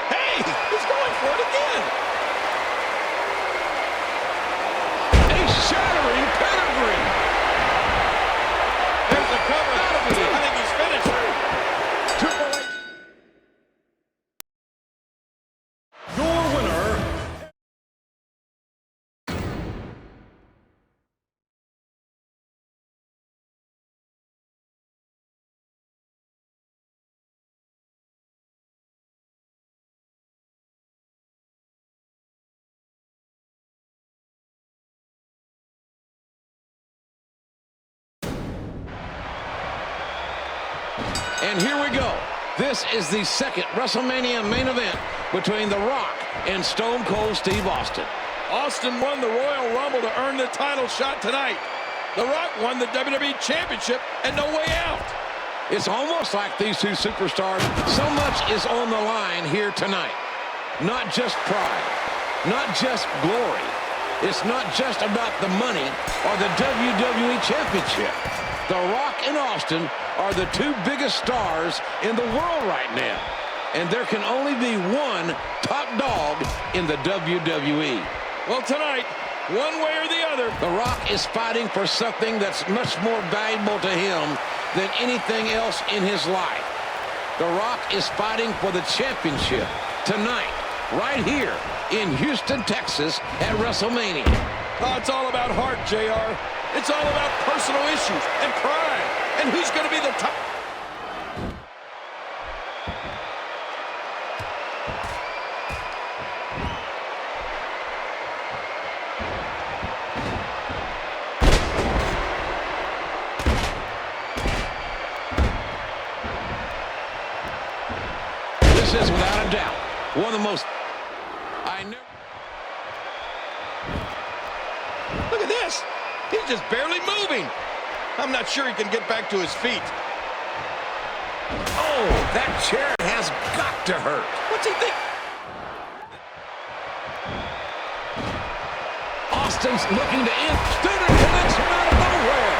Hey, he's going for it again. A shattering pedigree. There's the cover. I think he's finished. Triple H. Your winner, And here we go. This is the second WrestleMania main event between The Rock and Stone Cold Steve Austin. Austin won the Royal Rumble to earn the title shot tonight. The Rock won the WWE Championship and no way out. It's almost like these two superstars, so much is on the line here tonight. Not just pride, not just glory. It's not just about the money or the WWE Championship. The Rock and Austin are the two biggest stars in the world right now. And there can only be one top dog in the WWE. Well, tonight, one way or the other, The Rock is fighting for something that's much more valuable to him than anything else in his life. The Rock is fighting for the championship tonight, right here in Houston, Texas at WrestleMania. oh, it's all about Hart, JR. It's all about personal issues and pride. And who's going to be the top? This is without a doubt one of the most... Look at this. He's just barely moving. I'm not sure he can get back to his feet. Oh, that chair has got to hurt. What's he think? Austin's looking to end. Studer connects him out of nowhere.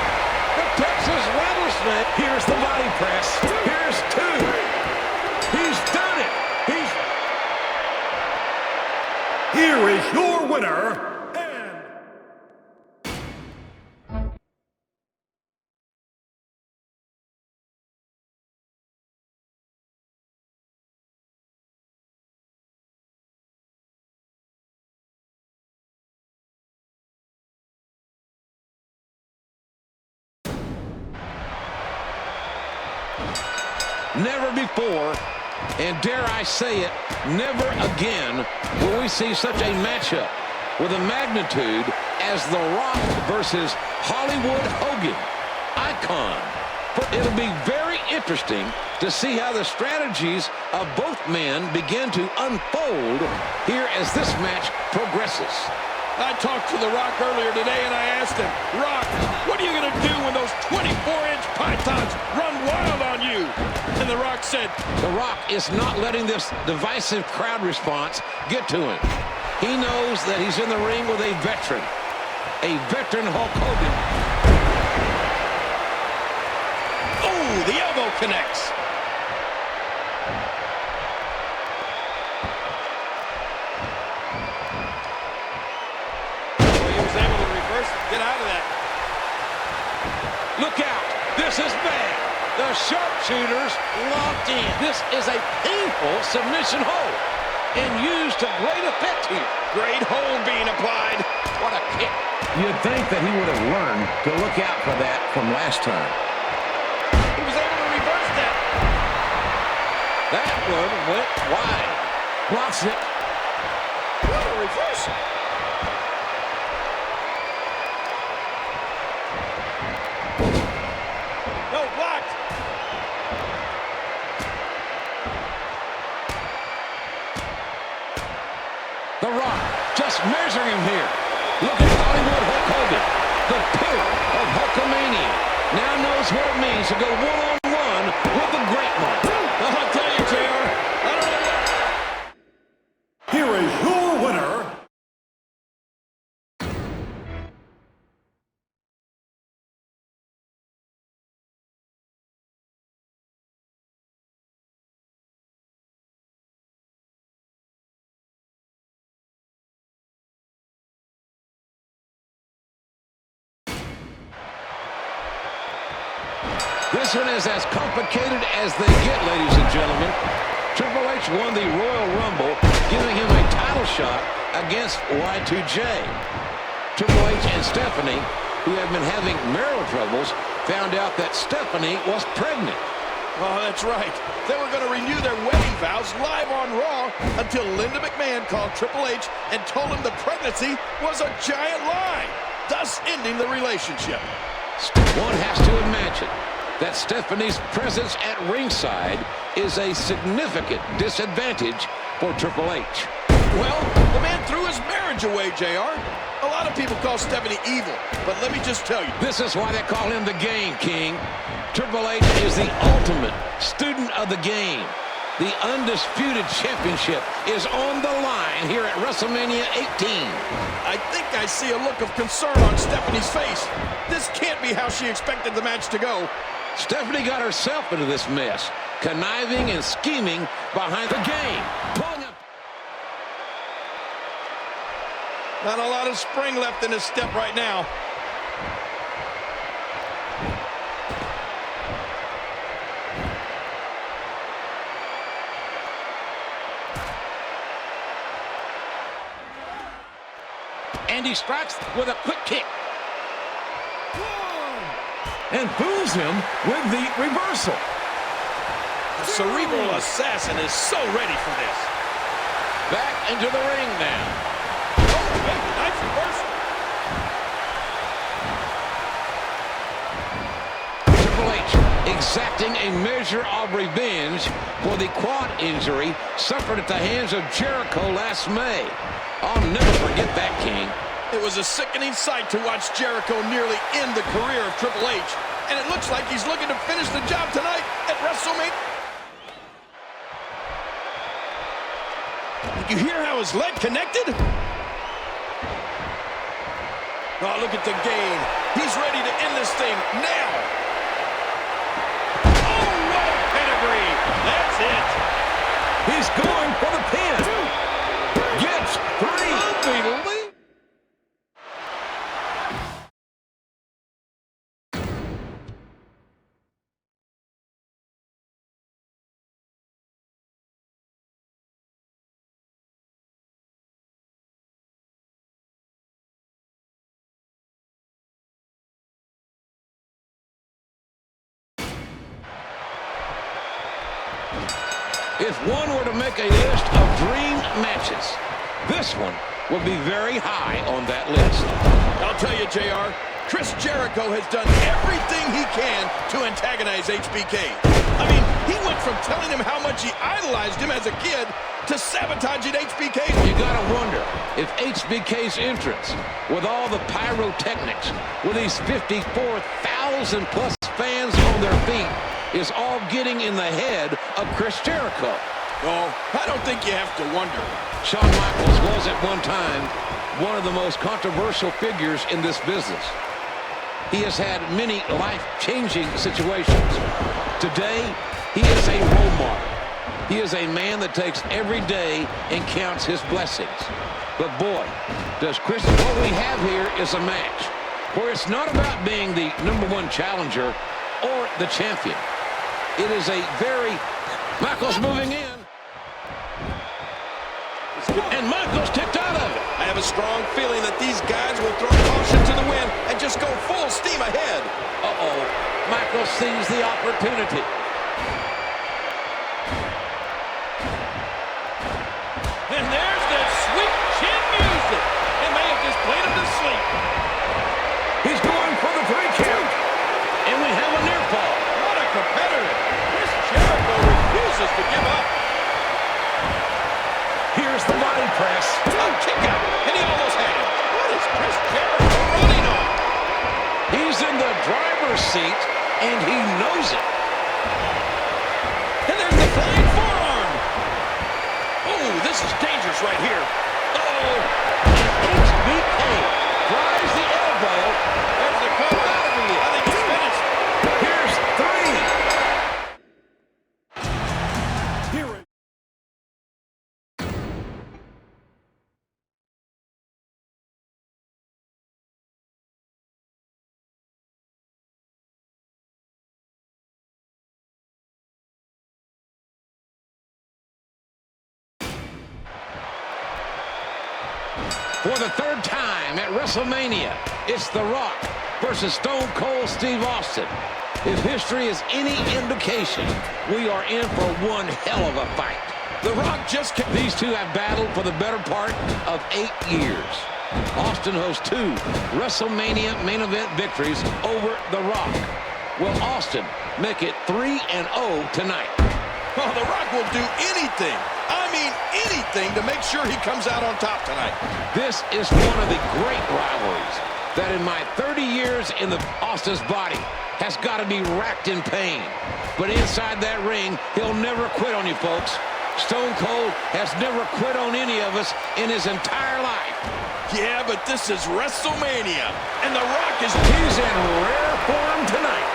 The Texas Rattlesnake. Here's the body press. Here's two. He's done it. here is your winner, Never before, and dare I say it, never again will we see such a matchup with a magnitude as The Rock versus Hollywood Hogan. Icon. It'll be very interesting to see how the strategies of both men begin to unfold here as this match progresses. I talked to The Rock earlier today, and I asked him, Rock, what are you going to do when those 24-inch pythons run wild on you? And The Rock said, The Rock is not letting this divisive crowd response get to him. He knows that he's in the ring with a veteran Hulk Hogan. oh, the elbow connects. first. Get out of that. Look out. This is bad. The sharpshooters locked in. This is a painful submission hold and used to great effect here. Great hold being applied. What a kick. You'd think that he would have learned to look out for that from last time. He was able to reverse that. That one went wide. Blocks it. What a reversal. No, blocked. The Rock just measuring him here. Look at Hollywood Hulk Hogan, the pillar of Hulkamania. Now knows what it means to go one-on-one with the great one. I'll tell you, JR, I don't know what... Here is your winner, This one is as complicated as they get, ladies and gentlemen. Triple H won the Royal Rumble, giving him a title shot against Y2J. Triple H and Stephanie, who have been having marital troubles, found out that Stephanie was pregnant. Oh, that's right. They were going to renew their wedding vows live on Raw until Linda McMahon called Triple H and told him the pregnancy was a giant lie, thus ending the relationship. One has to imagine that Stephanie's presence at ringside is a significant disadvantage for Triple H. Well, the man threw his marriage away, JR. A lot of people call Stephanie evil, but let me just tell you. This is why they call him the Game King. Triple H is the ultimate student of the game. The undisputed championship is on the line here at WrestleMania 18. I think I see a look of concern on Stephanie's face. This can't be how she expected the match to go. Stephanie got herself into this mess, conniving and scheming behind the game. Pulling up. Not a lot of spring left in his step right now. And he strikes with a quick kick. And fools him with the reversal. The cerebral assassin is so ready for this. Back into the ring now. Oh, hey, nice reversal. Triple H exacting a measure of revenge for the quad injury suffered at the hands of Jericho last May. I'll never forget that, King. It was a sickening sight to watch Jericho nearly end the career of Triple H. And it looks like he's looking to finish the job tonight at WrestleMania. Did you hear how his leg connected? Oh, look at the gain. He's ready to end this thing now. Oh, what a pedigree. That's it. He's going for the pin. Gets 3. Unbelievable. If one were to make a list of dream matches, this one would be very high on that list. I'll tell you, JR, Chris Jericho has done everything he can to antagonize HBK. I mean, he went from telling him how much he idolized him as a kid to sabotaging HBK. You gotta wonder if HBK's entrance, with all the pyrotechnics, with these 54,000 plus fans on their feet, is all getting in the head of Chris Jericho. Oh, I don't think you have to wonder. Shawn Michaels was at one time one of the most controversial figures in this business. He has had many life-changing situations. Today, he is a role model. He is a man that takes every day and counts his blessings. But boy, What we have here is a match where it's not about being the #1 challenger or the champion. It is a very... Michaels moving in. And Michaels kicked out of it. I have a strong feeling that these guys will throw caution to the wind and just go full steam ahead. Uh-oh. Michaels sees the opportunity. And there's that sweet chin music. They may have just played him to sleep. He's going for the 3 count. And we have a near fall. What a competitor. Chris Jericho refuses to give up. Here's the body press. Oh, kick out. And he almost had him. What is Chris Jericho running on? He's in the driver's seat, and he knows it. And there's the flying forearm. Oh, this is dangerous right here. Uh-oh. HBK drives the elbow. There's the cover. I think he's finished. Here's 3. Here it For the 3rd time at WrestleMania, it's The Rock versus Stone Cold Steve Austin. If history is any indication, we are in for one hell of a fight. The Rock just kicked. These two have battled for the better part of 8 years. Austin hosts 2 WrestleMania main event victories over The Rock. Will Austin make it 3-0 tonight? Oh, The Rock will do anything. I mean anything to make sure he comes out on top tonight. This is one of the great rivalries that in my 30 years in the Austin's body has got to be racked in pain. But inside that ring, he'll never quit on you, folks. Stone Cold has never quit on any of us in his entire life. Yeah, but this is WrestleMania, and The Rock is... He's in rare form tonight.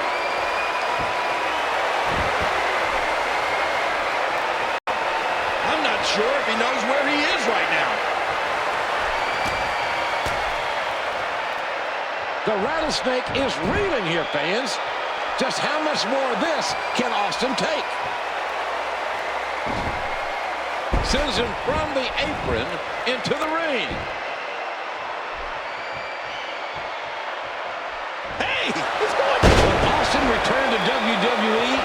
I'm not sure if he knows where he is right now. The rattlesnake is reeling here, fans. Just how much more of this can Austin take? Sends him from the apron into the ring. Hey, he's going... When Austin returned to WWE,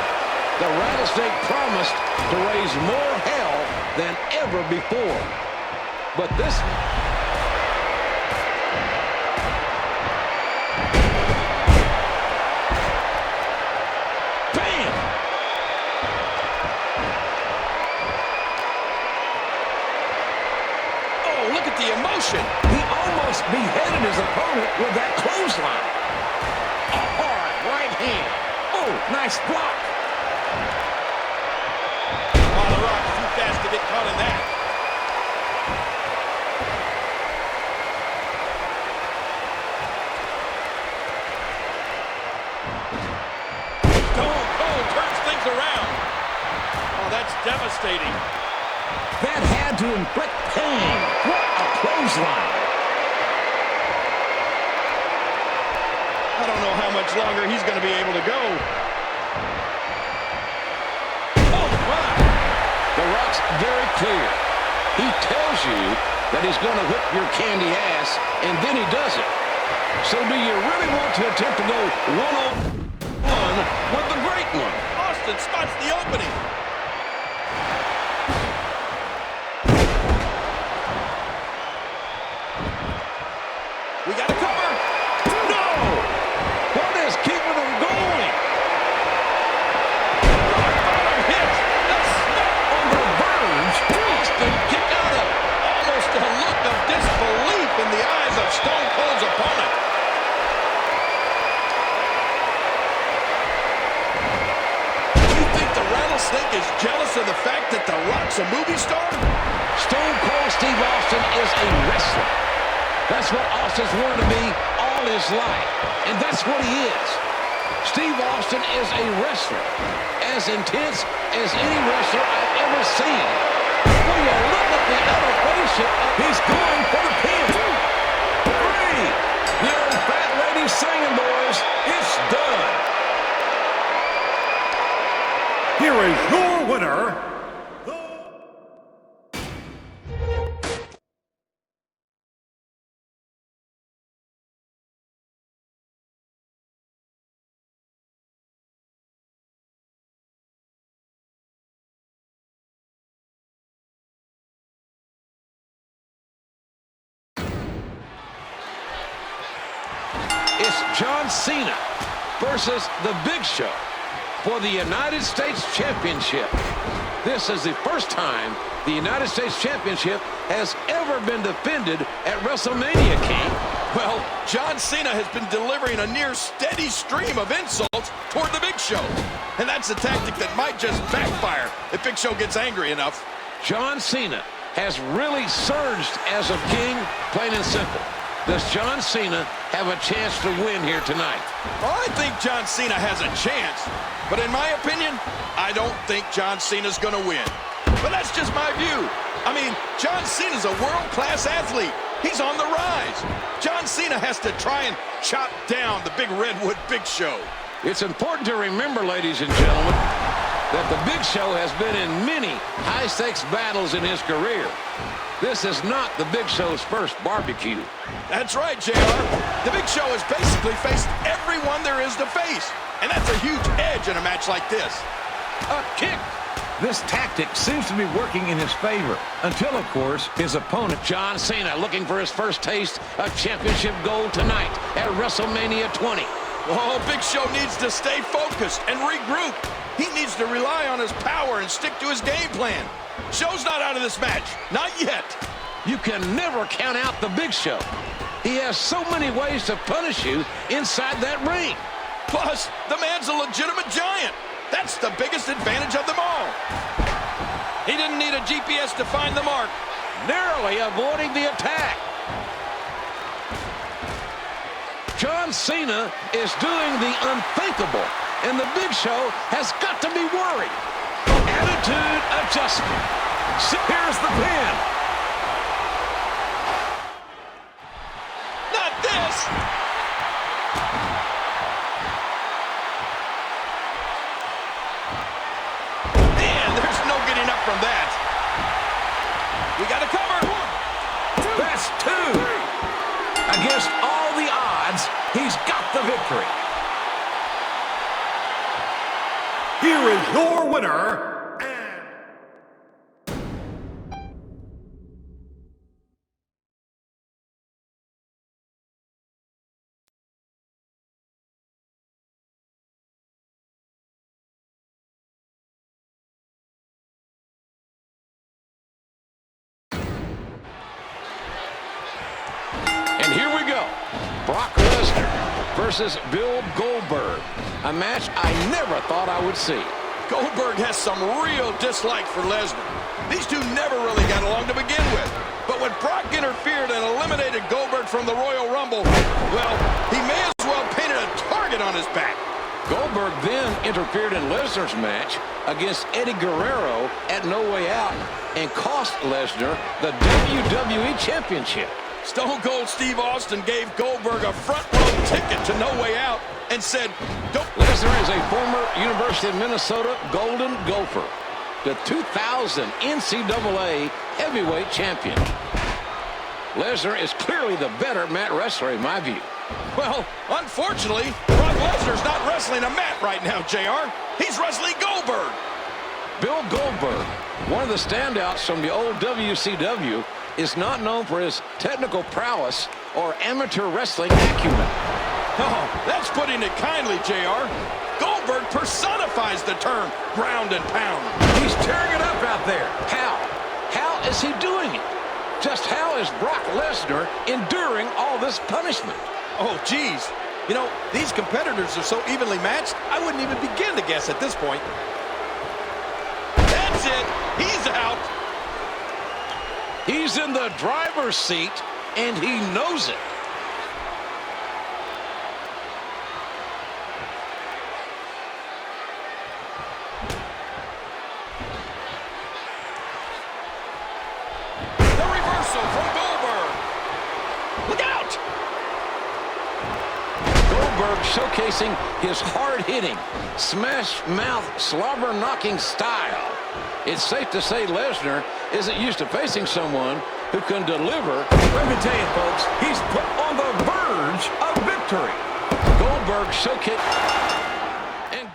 the rattlesnake promised to raise more hell than ever before. But this... Bam! Oh, look at the emotion. He almost beheaded his opponent with that clothesline. A hard right hand. Oh, nice block. Oh, The Rock is too fast to get caught in that. Stone Cold turns things around. Oh, that's devastating. That had to inflict pain. What a clothesline. I don't know how much longer he's going to be able to go. Oh, my. The Rock's very clear. He tells you that he's going to whip your candy ass, and then he does it. So do you really want to attempt to go one-on-one with the great one? Austin spots the opening. We got a cover. No! What is keeping them going? Bottom hit. The snap On the verge, Austin kicked out of it. almost a look of disbelief in the eyes of Stone Cold's opponent. You think the rattlesnake is jealous of the fact that The Rock's a movie star? Stone Cold Steve Austin is a wrestler. That's what Austin's wanted to be all his life, and that's what he is. Steve Austin is a wrestler, as intense as any wrestler I've ever seen. Will you look at the elevation of... He's going for the pin. Here is your winner, It's John Cena versus The Big Show for the United States Championship. This is the first time the United States Championship has ever been defended at WrestleMania, King. Well, John Cena has been delivering a near steady stream of insults toward the Big Show. And that's a tactic that might just backfire if Big Show gets angry enough. John Cena has really surged as a king, plain and simple. Does John Cena have a chance to win here tonight? Well, I think John Cena has a chance. But in my opinion, I don't think John Cena's going to win. But that's just my view. I mean, John Cena's a world-class athlete. He's on the rise. John Cena has to try and chop down the big redwood Big Show. It's important to remember, ladies and gentlemen, that the Big Show has been in many high-stakes battles in his career. This is not the Big Show's first barbecue. That's right, JR. The Big Show has basically faced everyone there is to face. And that's a huge edge in a match like this. A kick. This tactic seems to be working in his favor, until, of course, his opponent, John Cena, looking for his first taste of championship gold tonight at WrestleMania 20. Oh, Big Show needs to stay focused and regroup. He needs to rely on his power and stick to his game plan. Show's not out of this match. Not yet. You can never count out the Big Show. He has so many ways to punish you inside that ring. Plus, the man's a legitimate giant. That's the biggest advantage of them all. He didn't need a GPS to find the mark. Narrowly avoiding the attack. John Cena is doing the unthinkable, and the Big Show has got to be worried. Attitude adjustment. Here's the pin. Not this. Man, there's no getting up from that. We got to cover. that's two. Against all the odds, he's got the victory. here is your winner, And here we go. Brock Lesnar versus Bill Goldberg. A match I never thought I would see. Goldberg has some real dislike for Lesnar. These two never really got along to begin with. But when Brock interfered and eliminated Goldberg from the Royal Rumble, well, he may as well painted a target on his back. Goldberg then interfered in Lesnar's match against Eddie Guerrero at No Way Out and cost Lesnar the WWE Championship. Stone Cold Steve Austin gave Goldberg a front-row ticket to No Way Out and said, don't... Lesnar is a former University of Minnesota Golden Gopher, the 2000 NCAA heavyweight champion. Lesnar is clearly the better mat wrestler in my view. Well, unfortunately, Brock Lesnar's not wrestling a mat right now, JR. He's wrestling Goldberg. Bill Goldberg, one of the standouts from the old WCW, is not known for his technical prowess or amateur wrestling acumen. Oh, that's putting it kindly, JR. Goldberg personifies the term ground and pound. He's tearing it up out there. How? How is he doing it? Just how is Brock Lesnar enduring all this punishment? Oh, geez. You know, these competitors are so evenly matched, I wouldn't even begin to guess at this point. That's it. He's out. He's in the driver's seat, and he knows it. The reversal from Goldberg. Look out! Goldberg showcasing his hard-hitting, smash-mouth, slobber-knocking style. It's safe to say Lesnar isn't used to facing someone who can deliver. Let me tell you, folks, he's put on the verge of victory. Goldberg showcase. And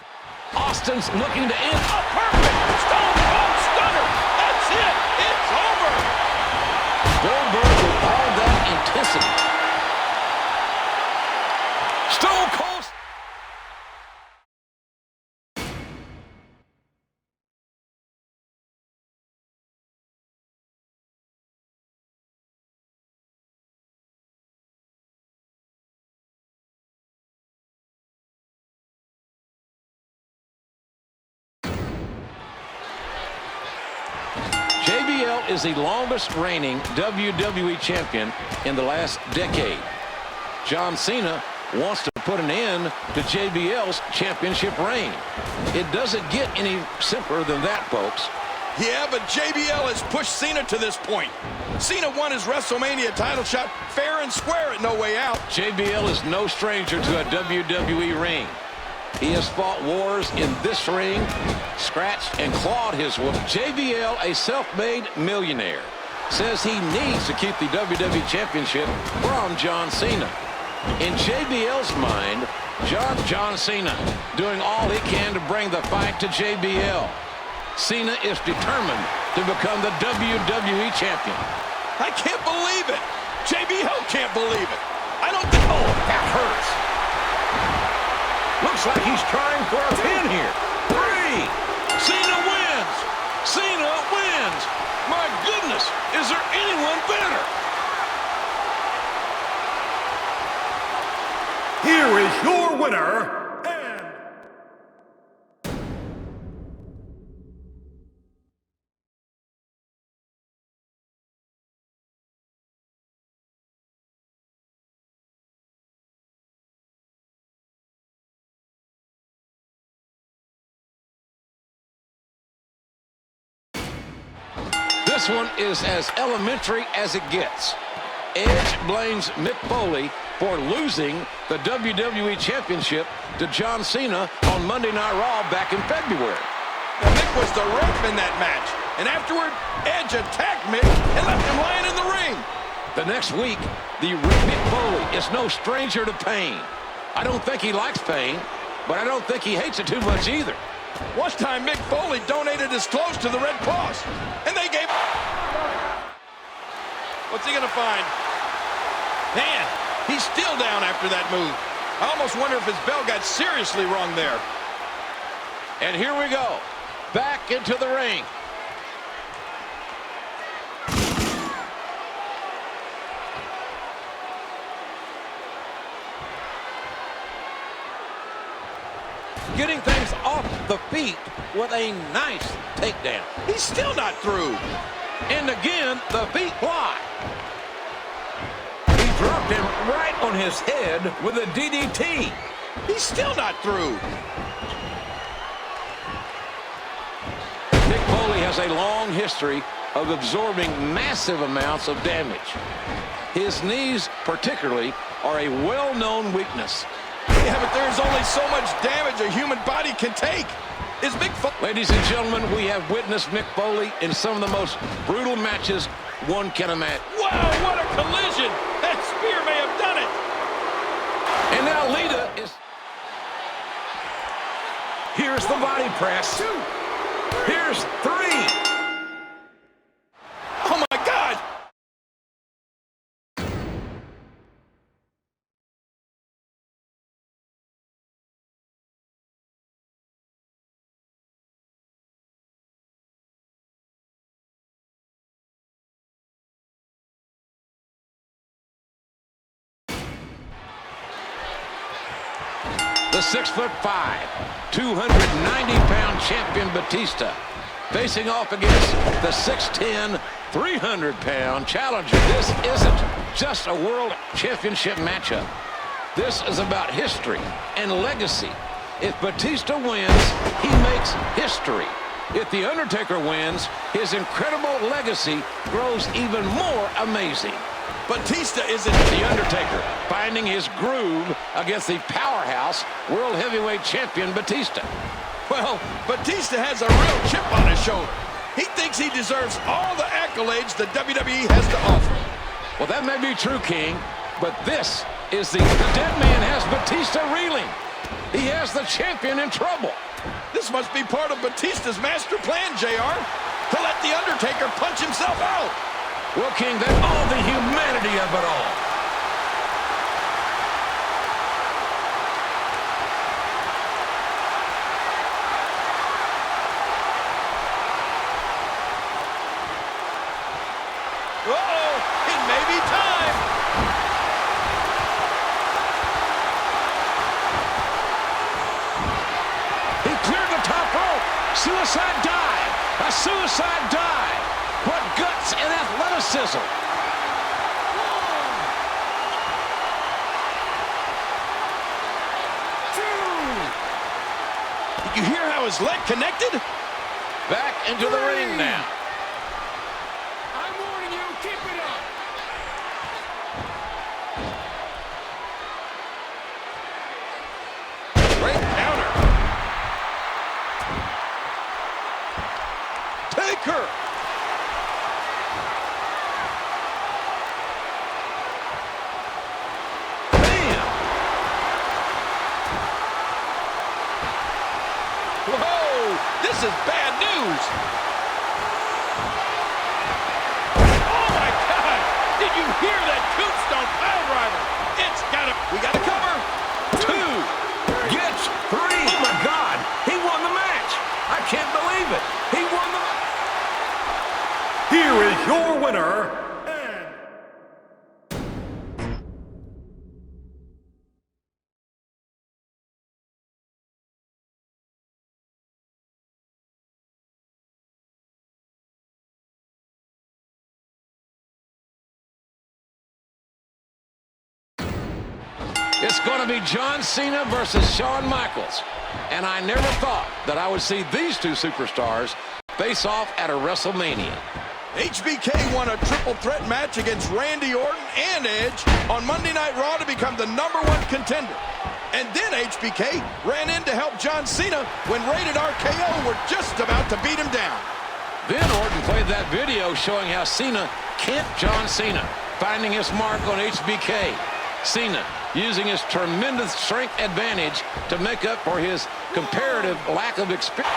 Austin's looking to end. A perfect Stone Cold Stunner. That's it. It's over. Goldberg with all that intensity. Stone Cold. JBL is the longest reigning WWE champion in the last decade. John Cena wants to put an end to JBL's championship reign. It doesn't get any simpler than that, folks. Yeah, but JBL has pushed Cena to this point. Cena won his WrestleMania title shot fair and square at No Way Out. JBL is no stranger to a WWE ring. He has fought wars in this ring, scratched and clawed his way. JBL, a self-made millionaire, says he needs to keep the WWE Championship from John Cena. In JBL's mind, John Cena doing all he can to bring the fight to JBL. Cena is determined to become the WWE Champion. I can't believe it. JBL can't believe it. I don't think... Oh, That hurts. Looks like he's trying for a pin here. 3. Cena wins! Cena wins! My goodness, is there anyone better? Here is your winner, and This one is as elementary as it gets. Edge blames Mick Foley for losing the WWE Championship to John Cena on Monday Night Raw back in February. Now, Mick was the ref in that match. And afterward, Edge attacked Mick and left him lying in the ring. The next week, the Mick Foley is no stranger to pain. I don't think he likes pain, but I don't think he hates it too much either. One time, Mick Foley donated his clothes to the Red Cross, and they gave... What's he going to find? Man, he's still down after that move. I almost wonder if his bell got seriously wrong there. And here we go. Back into the ring. Getting things off the feet with a nice takedown. He's still not through. And again, the feet fly. He dropped him right on his head with a DDT. He's still not through. Mick Foley has a long history of absorbing massive amounts of damage. His knees, particularly, are a well-known weakness. Yeah, but there's only so much damage a human body can take. Is Mick Foley... Ladies and gentlemen, we have witnessed Mick Foley in some of the most brutal matches one can imagine. Wow, what a collision! That spear may have done it. And now Lita is... Here's the body press. 2. Here's 3. Oh, my God! The 6'5", 290-pound champion Batista facing off against the 6'10", 300-pound challenger. This isn't just a world championship matchup. This is about history and legacy. If Batista wins, he makes history. If The Undertaker wins, his incredible legacy grows even more amazing. Batista isn't. The Undertaker finding his groove against the powerhouse World Heavyweight Champion Batista. Well, Batista has a real chip on his shoulder. He thinks he deserves all the accolades the WWE has to offer. Well, that may be true, King, but this is the dead man has Batista reeling. He has the champion in trouble. This must be part of Batista's master plan, JR, to let The Undertaker punch himself out. Well, King, that's all the humanity of it all. Uh-oh, it may be time. He cleared the top rope. Suicide dive. A suicide dive. What guts and athleticism. Did you hear how his leg connected? Back into the ring now. I'm warning you, keep it up. Great counter. Taker. Bam! Whoa, this is bad news. Oh my God, did you hear that tombstone pile driver? We gotta cover. 2 gets 3. Oh my God! He won the match. I can't believe it. He won the match. Here is your winner, It's going to be John Cena versus Shawn Michaels. And I never thought that I would see these two superstars face off at a WrestleMania. HBK won a triple threat match against Randy Orton and Edge on Monday Night Raw to become the #1 contender. And then HBK ran in to help John Cena when Rated RKO were just about to beat him down. Then Orton played that video showing how Cena camped John Cena, finding his mark on HBK. Cena using his tremendous strength advantage to make up for his comparative lack of experience.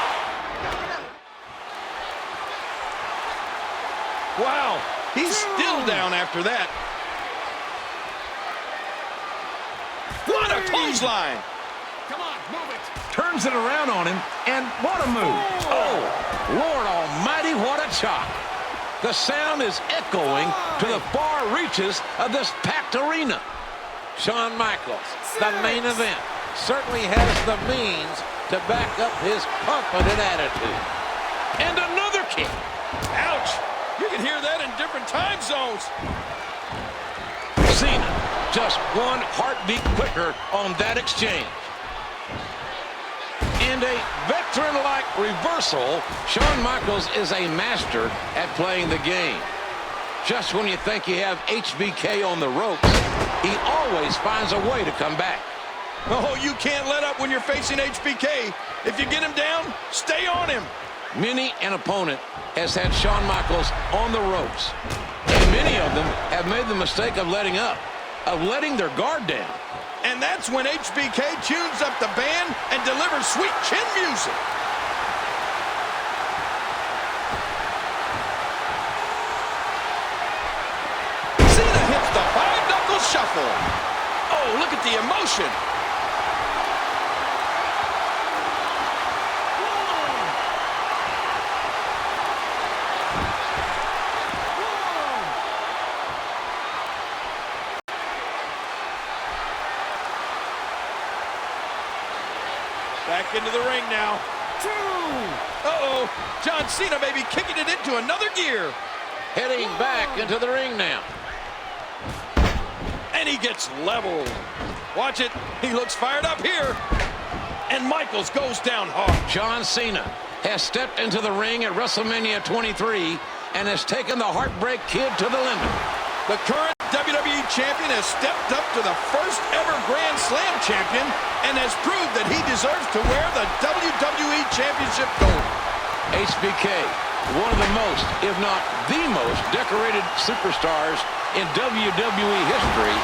Wow, he's still down after that. What a clothesline! Come on, move it. Turns it around on him, and what a move. Oh, Lord almighty, what a chop. The sound is echoing to the far reaches of this packed arena. Shawn Michaels, the main event, certainly has the means to back up his confident attitude. And another kick. Ouch! You can hear that in different time zones. Cena, just one heartbeat quicker on that exchange. And a veteran-like reversal, Shawn Michaels is a master at playing the game. Just when you think you have HBK on the ropes, he always finds a way to come back. Oh, you can't let up when you're facing HBK. If you get him down, stay on him. Many an opponent has had Shawn Michaels on the ropes. And many of them have made the mistake of letting up, of letting their guard down. And that's when HBK tunes up the band and delivers sweet chin music. Cena hits the five-knuckle shuffle. Oh, look at the emotion. Back into the ring now. 2. Uh-oh, John Cena may be kicking it into another gear. Heading back into the ring now. And he gets leveled. Watch it, he looks fired up here. And Michaels goes down hard. John Cena has stepped into the ring at WrestleMania 23 and has taken the Heartbreak Kid to the limit. The current WWE Champion has stepped up to the first ever Grand Slam champion and has proved that he deserves to wear the WWE Championship gold. HBK, one of the most, if not the most, decorated superstars in WWE history,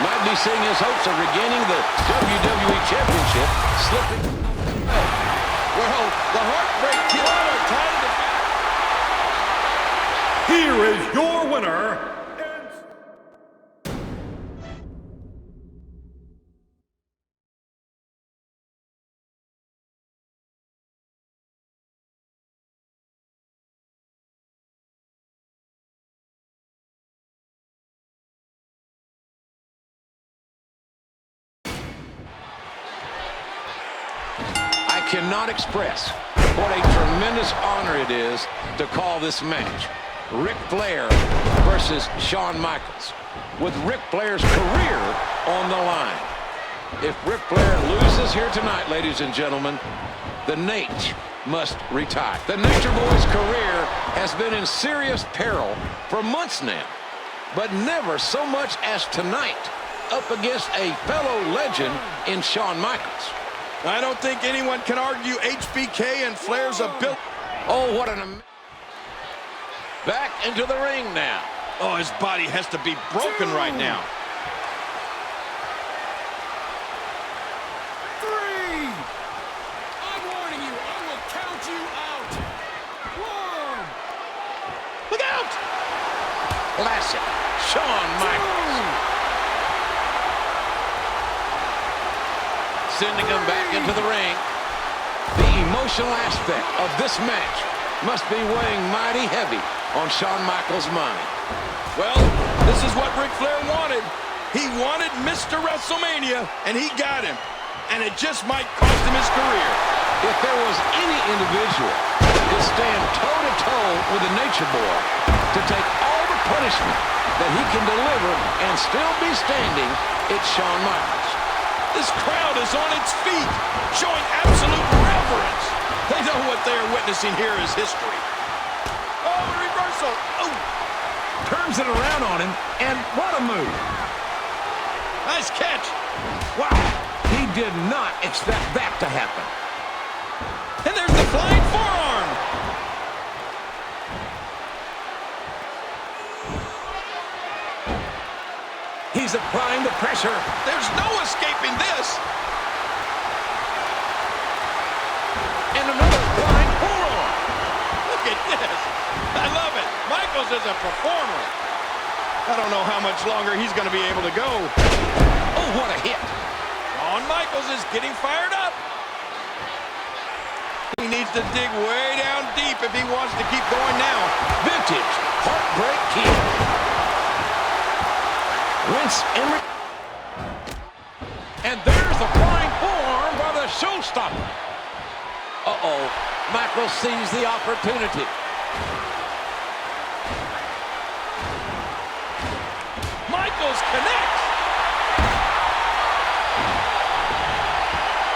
might be seeing his hopes of regaining the WWE Championship slipping. Well, the Heartbreak Killer title defense. Here is your winner. I cannot express what a tremendous honor it is to call this match. Ric Flair versus Shawn Michaels, with Ric Flair's career on the line. If Ric Flair loses here tonight, ladies and gentlemen, the Nate must retire. The Nature Boy's career has been in serious peril for months now, but never so much as tonight, up against a fellow legend in Shawn Michaels. I don't think anyone can argue HBK and Flair's ability. Oh, what an... Back into the ring now. Oh, his body has to be broken right now. 3. I'm warning you, I will count you out. 1. Look out! Classic Shawn Michaels. Sending him back into the ring. The emotional aspect of this match must be weighing mighty heavy on Shawn Michaels' mind. Well, this is what Ric Flair wanted. He wanted Mr. WrestleMania, and he got him. And it just might cost him his career. If there was any individual to stand toe-to-toe with the Nature Boy, to take all the punishment that he can deliver and still be standing, it's Shawn Michaels. This crowd is on its feet, showing absolute reverence. They know what they are witnessing here is history. Oh, reversal. Oh. Turns it around on him, and what a move. Nice catch. Wow, he did not expect that to happen. And there's the flying forearm. He's applying the pressure. There's no escaping this. And another flying forearm. Look at this. I love it. Michaels is a performer. I don't know how much longer he's going to be able to go. Oh, what a hit. Shawn Michaels is getting fired up. He needs to dig way down deep if he wants to keep going now. Vintage Heartbreak Kid. Rinse and there's the flying forearm by the showstopper. Uh-oh. Michaels sees the opportunity. Michaels connects.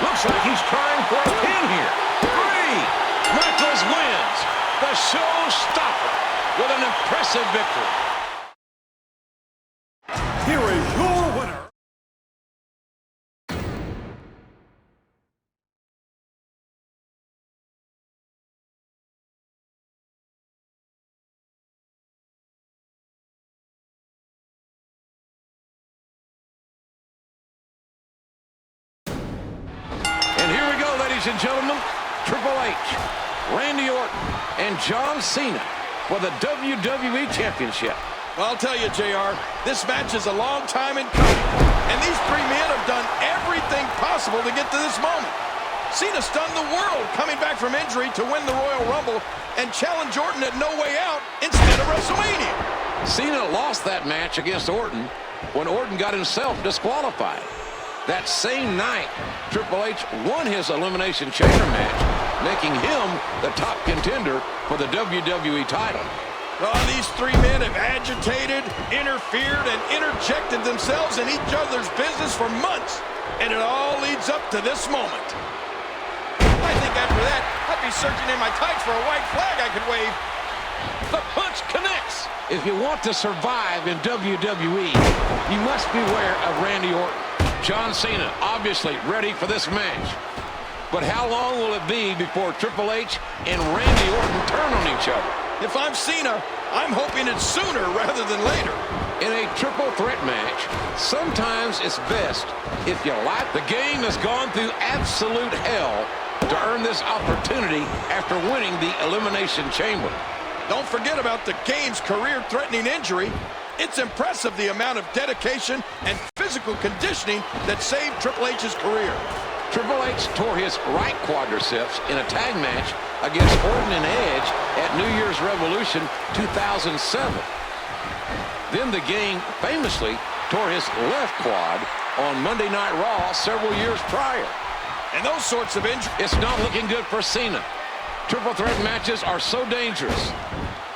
Looks like he's trying for a pin here. 3. Michaels wins the showstopper with an impressive victory. Here is your winner. And here we go, ladies and gentlemen. Triple H, Randy Orton, and John Cena for the WWE Championship. Well, I'll tell you, JR, this match is a long time in coming, and these three men have done everything possible to get to this moment. Cena stunned the world coming back from injury to win the Royal Rumble and challenge Orton at No Way Out instead of WrestleMania. Cena lost that match against Orton when Orton got himself disqualified. That same night, Triple H won his Elimination Chamber match, making him the top contender for the WWE title. Oh, these three men have agitated, interfered, and interjected themselves in each other's business for months, and it all leads up to this moment. I think after that, I'd be searching in my tights for a white flag I could wave. The punch connects. If you want to survive in WWE, you must beware of Randy Orton. John Cena obviously ready for this match. But how long will it be before Triple H and Randy Orton turn on each other? If I'm Cena, I'm hoping it's sooner rather than later. In a triple threat match, sometimes it's best if you like. The game has gone through absolute hell to earn this opportunity after winning the Elimination Chamber. Don't forget about the game's career-threatening injury. It's impressive the amount of dedication and physical conditioning that saved Triple H's career. Triple H tore his right quadriceps in a tag match against Orton and Edge at New Year's Revolution 2007. Then the game famously tore his left quad on Monday Night Raw several years prior. And those sorts of injuries... It's not looking good for Cena. Triple threat matches are so dangerous.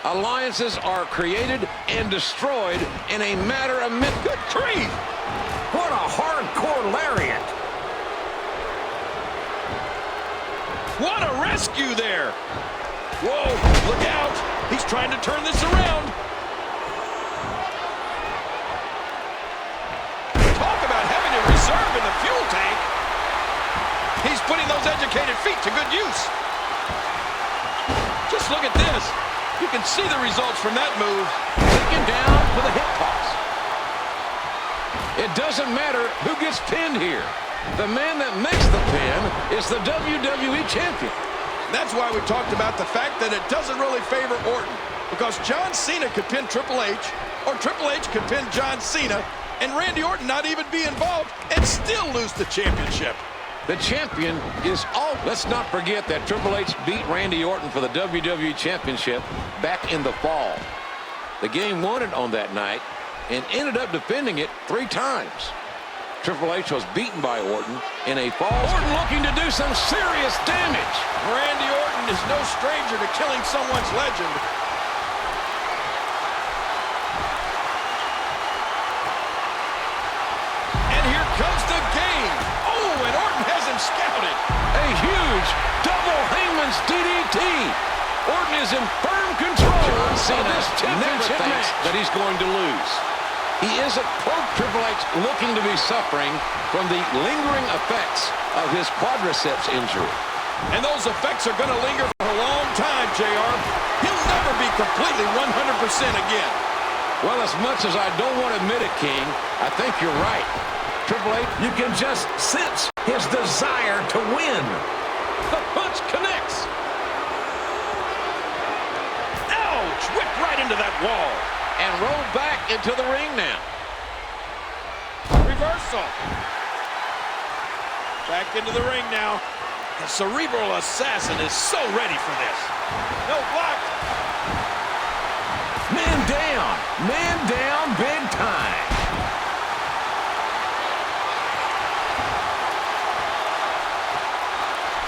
Alliances are created and destroyed in a matter of minutes. Good grief! What a hardcore lariat. What a rescue there! Whoa, look out! He's trying to turn this around. Talk about having a reserve in the fuel tank. He's putting those educated feet to good use. Just look at this. You can see the results from that move. Taken down with a hip toss. It doesn't matter who gets pinned here. The man that makes the pin is the WWE Champion. That's why we talked about the fact that it doesn't really favor Orton, because John Cena could pin Triple H, or Triple H could pin John Cena, and Randy Orton not even be involved and still lose the championship. The champion is all. Let's not forget that Triple H beat Randy Orton for the WWE Championship back in the fall. The game won it on that night and ended up defending it 3 times. Triple H was beaten by Orton in a fall. Orton looking to do some serious damage. Randy Orton is no stranger to killing someone's legend. And here comes the game. Oh, and Orton has him scouted. A huge double Hangman's DDT. Orton is in firm control. John Cena never thinks that he's going to lose. He isn't Triple H looking to be suffering from the lingering effects of his quadriceps injury. And those effects are going to linger for a long time, JR. He'll never be completely 100% again. Well, as much as I don't want to admit it, King, I think you're right. Triple H, You can just sense his desire to win. the punch connects. Ouch! Whipped right into that wall. And rolled back into the ring now. Reversal. Back into the ring now. The cerebral assassin is so ready for this. No block. Man down big time.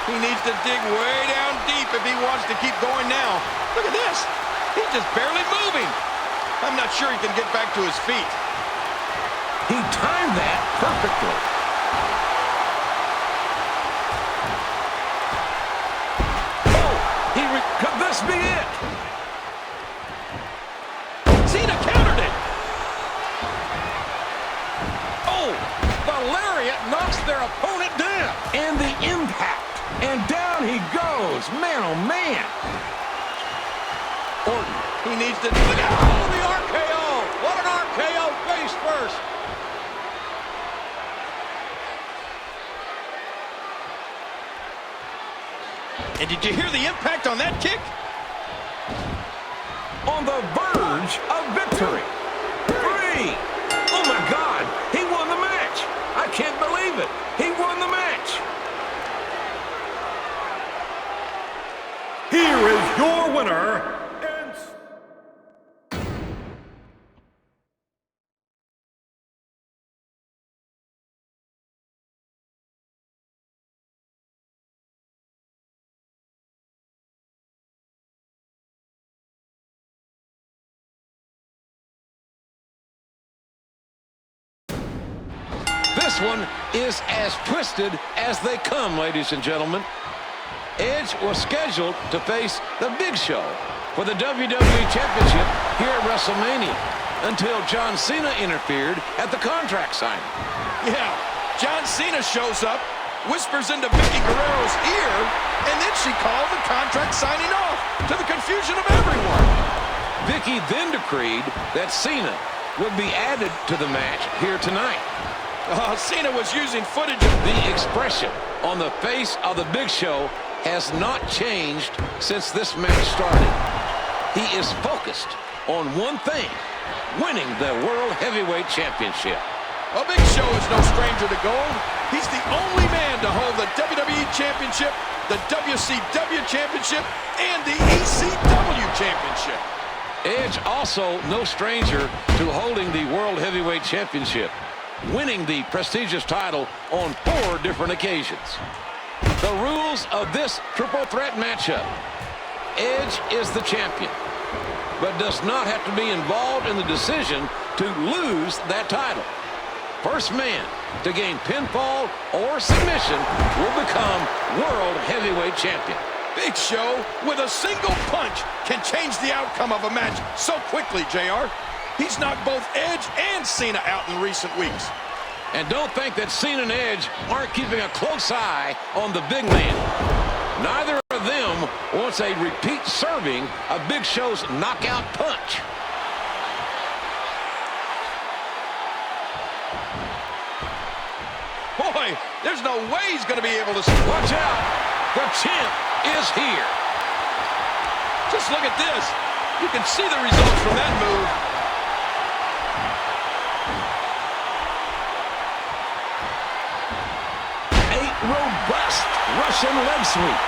He needs to dig way down deep if he wants to keep going now. Look at this. He's just barely moving. I'm not sure he can get back to his feet. He timed that perfectly. Could this be it? Cena countered it. Oh, the lariat knocks their opponent down. And the impact. And down he goes. Man, oh man. Orton, he needs to... Look out! Oh, the RKO. What an RKO face first. And did you hear the impact on that kick? On the verge of victory. 3. Oh my God. He won the match. I can't believe it. He won the match. Here is your winner, and This one is as twisted as they come, ladies and gentlemen. Edge was scheduled to face the Big Show for the WWE Championship here at WrestleMania until John Cena interfered at the contract signing. Yeah, John Cena shows up, whispers into Vicky Guerrero's ear, and then she calls the contract signing off, to the confusion of everyone. Vicky then decreed that Cena would be added to the match here tonight. Cena was using footage of The expression on the face of the Big Show has not changed since this match started. He is focused on one thing: winning the World Heavyweight Championship. Well, Big Show is no stranger to gold. He's the only man to hold the WWE Championship, the WCW Championship, and the ECW Championship. Edge also no stranger to holding the World Heavyweight Championship, winning the prestigious title on 4 different occasions. The rules of this triple threat matchup: Edge is the champion, but does not have to be involved in the decision to lose that title. First man to gain pinfall or submission will become World Heavyweight Champion. Big Show, with a single punch, can change the outcome of a match so quickly, JR. He's knocked both Edge and Cena out in recent weeks. And don't think that Cena and Edge aren't keeping a close eye on the big man. Neither of them wants a repeat serving of Big Show's knockout punch. Boy, there's no way he's going to be able to... Watch out! The champ is here. Just look at this. You can see the results from that move. A robust Russian leg sweep.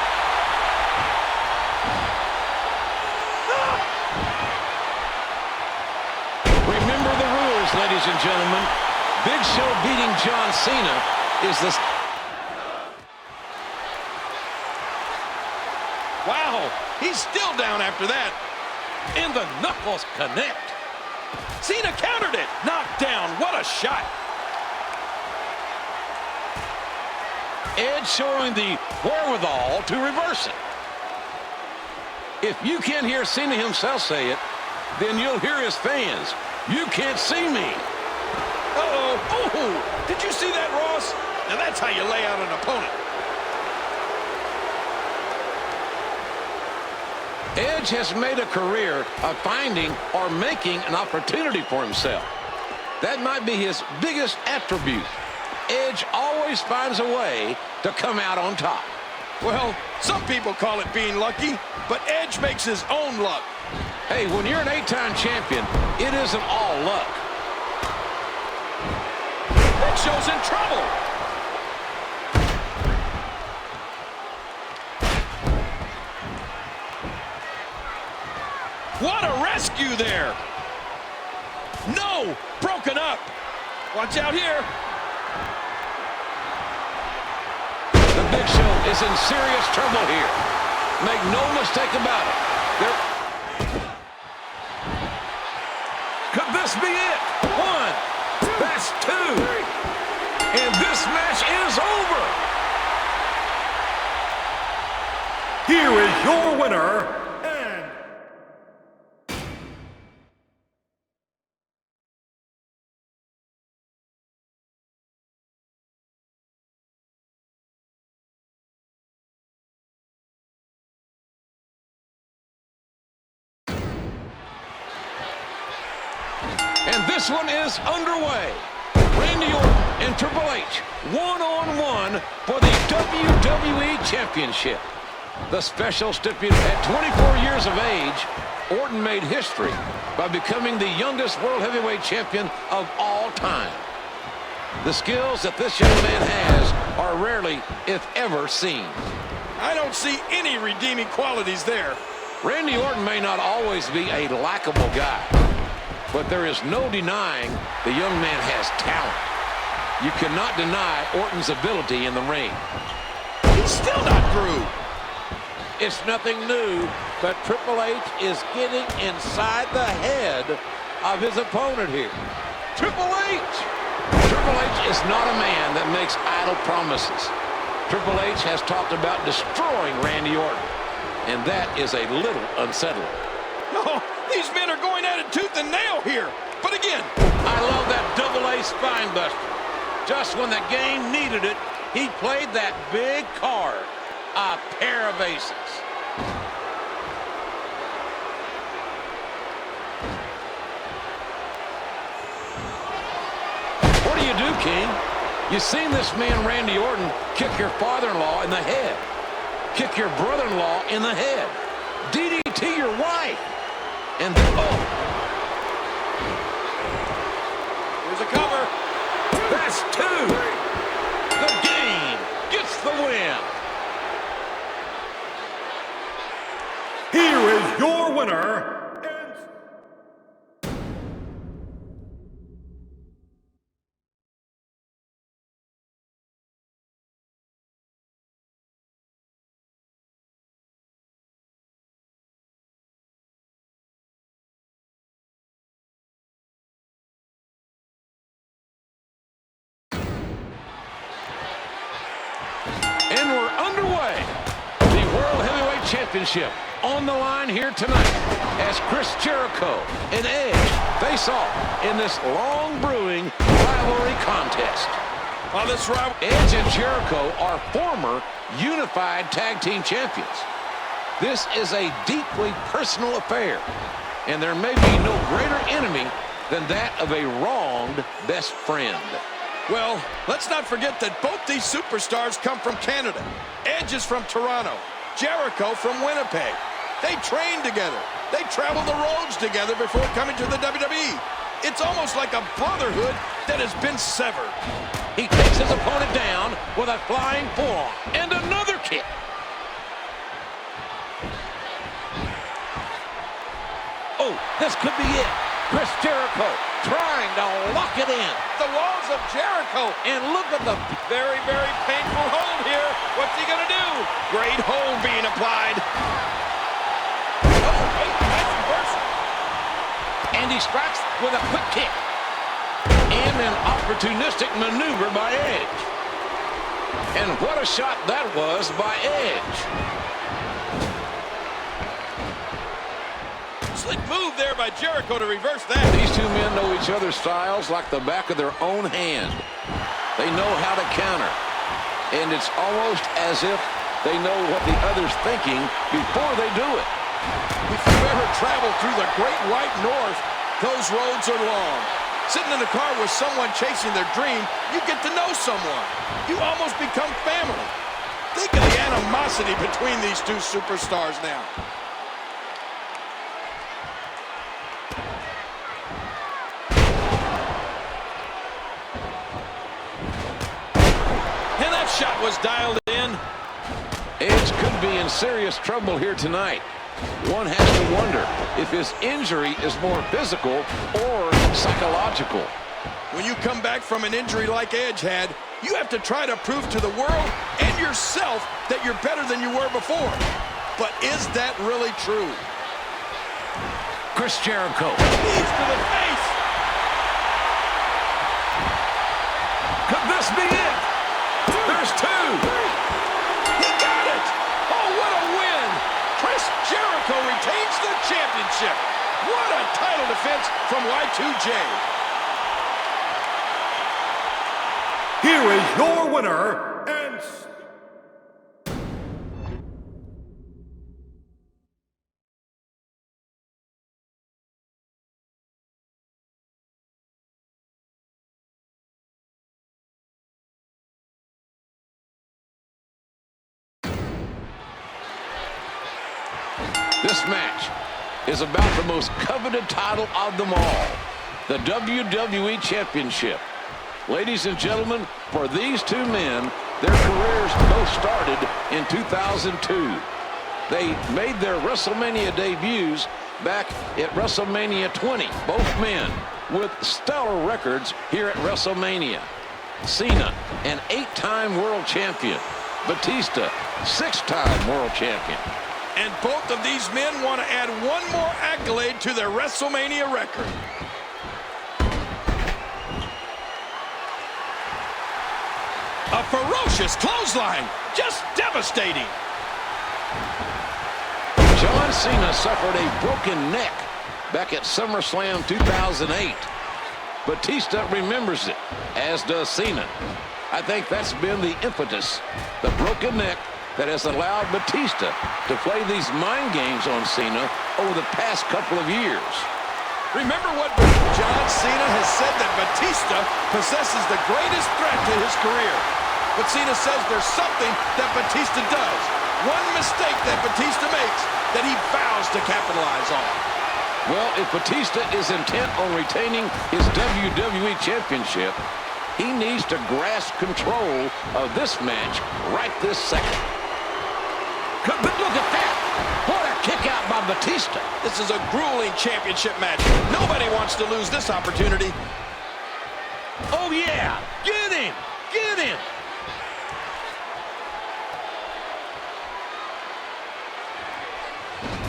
Remember the rules, ladies and gentlemen. Big Show beating John Cena is the... Wow, he's still down after that. And the knuckles connect. Cena countered it. Knocked down. What a shot. Edge showing the wherewithal to reverse it. If you can't hear Cena himself say it, then you'll hear his fans. You can't see me. Uh-oh. Oh, did you see that, Ross? Now that's how you lay out an opponent. Edge has made a career of finding or making an opportunity for himself. That might be his biggest attribute. Edge always finds a way to come out on top. Well, some people call it being lucky, but Edge makes his own luck. Hey, when you're an 8-time champion, it isn't all luck. Big Show's in trouble. What a rescue there. No, broken up. Watch out here. The Big Show is in serious trouble here. Make no mistake about it. Could this be it? 1. That's 2. And this match is over. Here is your winner, And this one is underway. Randy Orton and Triple H, one-on-one for the WWE Championship. The special stipulation, at 24 years of age, Orton made history by becoming the youngest World Heavyweight Champion of all time. The skills that this young man has are rarely, if ever, seen. I don't see any redeeming qualities there. Randy Orton may not always be a likable guy, but there is no denying the young man has talent. You cannot deny Orton's ability in the ring. He's still not through. It's nothing new, but Triple H is getting inside the head of his opponent here. Triple H! Triple H is not a man that makes idle promises. Triple H has talked about destroying Randy Orton, and that is a little unsettling. These men are going at it tooth and nail here. But again, I love that double-A spine buster. Just when the game needed it, he played that big card. A pair of aces. What do you do, King? You've seen this man, Randy Orton, kick your father-in-law in the head. Kick your brother-in-law in the head. DDT your wife. And then, oh. Here's a cover. That's two. The game gets the win. Here is your winner, And we're underway. The World Heavyweight Championship on the line here tonight as Chris Jericho and Edge face off in this long-brewing rivalry contest. On this rivalry, Edge and Jericho are former unified tag team champions. This is a deeply personal affair, and there may be no greater enemy than that of a wronged best friend. well, let's not forget that both these superstars come from Canada. Edge is from Toronto. Jericho from Winnipeg. They trained together. They traveled the roads together before coming to the WWE. It's almost like a brotherhood that has been severed. He takes his opponent down with a flying forearm and another kick. Oh, this could be it. Chris Jericho trying to lock it in. The walls of Jericho. And look at the Very, very painful hold here. What's he going to do? Great hold being applied. Oh, wait, nice reversal. and he strikes with a quick kick. And an opportunistic maneuver by Edge. And what a shot that was by Edge. Slick move there by Jericho to reverse that. These two men know each other's styles like the back of their own hand. They know how to counter. And it's almost as if they know what the other's thinking before they do it. If you've ever traveled through the Great White North, those roads are long. Sitting in a car with someone chasing their dream, you get to know someone. You almost become family. Think of the animosity between these two superstars now. And that shot was dialed in. Edge could be in serious trouble here tonight. One has to wonder if his injury is more physical or psychological. When you come back from an injury like Edge had, you have to try to prove to the world and yourself that you're better than you were before. But is that really true? Chris Jericho. Knees to the face. Could this be it? There's two. He got it. Oh, what a win. Chris Jericho retains the championship. What a title defense from Y2J. Here is your winner, and this match is about the most coveted title of them all, the WWE Championship. Ladies and gentlemen, for these two men, their careers both started in 2002. They made their WrestleMania debuts back at WrestleMania 20, both men with stellar records here at WrestleMania. Cena, an 8-time world champion. Batista, 6-time world champion. And both of these men want to add one more accolade to their WrestleMania record. A ferocious clothesline, just devastating. John Cena suffered a broken neck back at SummerSlam 2008. Batista remembers it, as does Cena. I think that's been the impetus, the broken neck that has allowed Batista to play these mind games on Cena over the past couple of years. Remember what John Cena has said, that Batista possesses the greatest threat to his career. But Cena says there's something that Batista does. One mistake that Batista makes that he vows to capitalize on. Well, if Batista is intent on retaining his WWE Championship, he needs to grasp control of this match right this second. But look at that! What a kick out by Batista! This is a grueling championship match. Nobody wants to lose this opportunity. Oh yeah! Get him! Get him!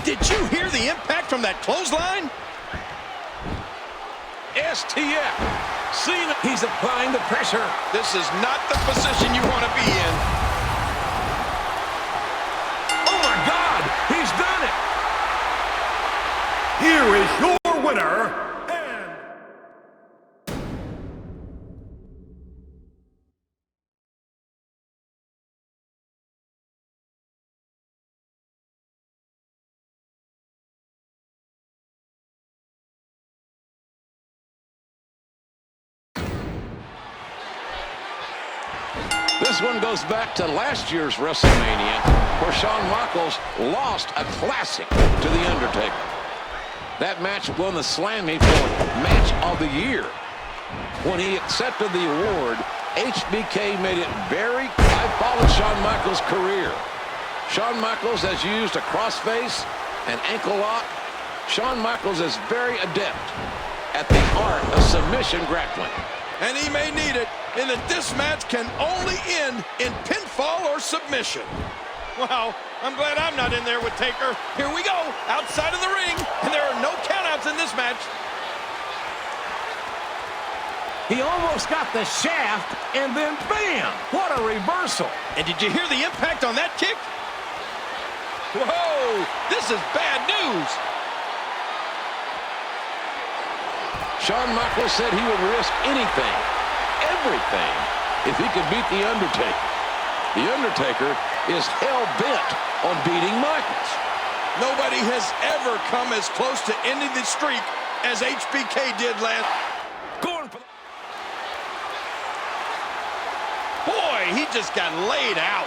Did you hear the impact from that clothesline? STF! Cena! He's applying the pressure. This is not the position you want to be in. Oh my God! He's done it! Here is your winner, and This one goes back to last year's WrestleMania, where Shawn Michaels lost a classic to The Undertaker. That match won the Slammy for Match of the Year. When he accepted the award, HBK made it very... I followed Shawn Michaels' career. Shawn Michaels has used a crossface, an ankle lock. Shawn Michaels is very adept at the art of submission grappling. And he may need it, in that this match can only end in pinfall or submission. Wow, I'm glad I'm not in there with Taker. Here we go, outside of the ring, and there are no countouts in this match. He almost got the shaft, and then bam! What a reversal! And did you hear the impact on that kick? Whoa, this is bad news. Shawn Michaels said he would risk anything, everything, if he could beat The Undertaker. The Undertaker is hell-bent on beating Michaels. Nobody has ever come as close to ending the streak as HBK did last. Going for the... Boy, he just got laid out.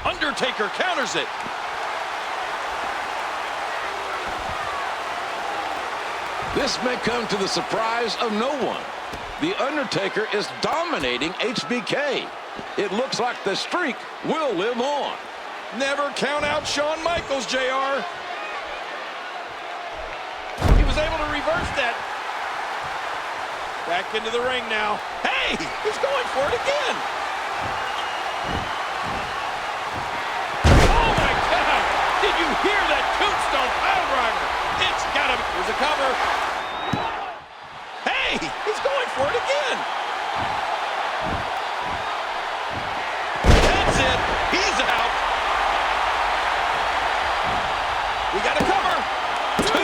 Undertaker counters it. This may come to the surprise of no one. The Undertaker is dominating HBK. It looks like the streak will live on. Never count out Shawn Michaels, JR. He was able to reverse that. Back into the ring now. Hey, he's going for it again. Oh my God! Did you hear that tombstone piledriver? It's gotta be. There's a cover. Hey, he's going for it again. That's it. He's out. We got a cover. 2, 3.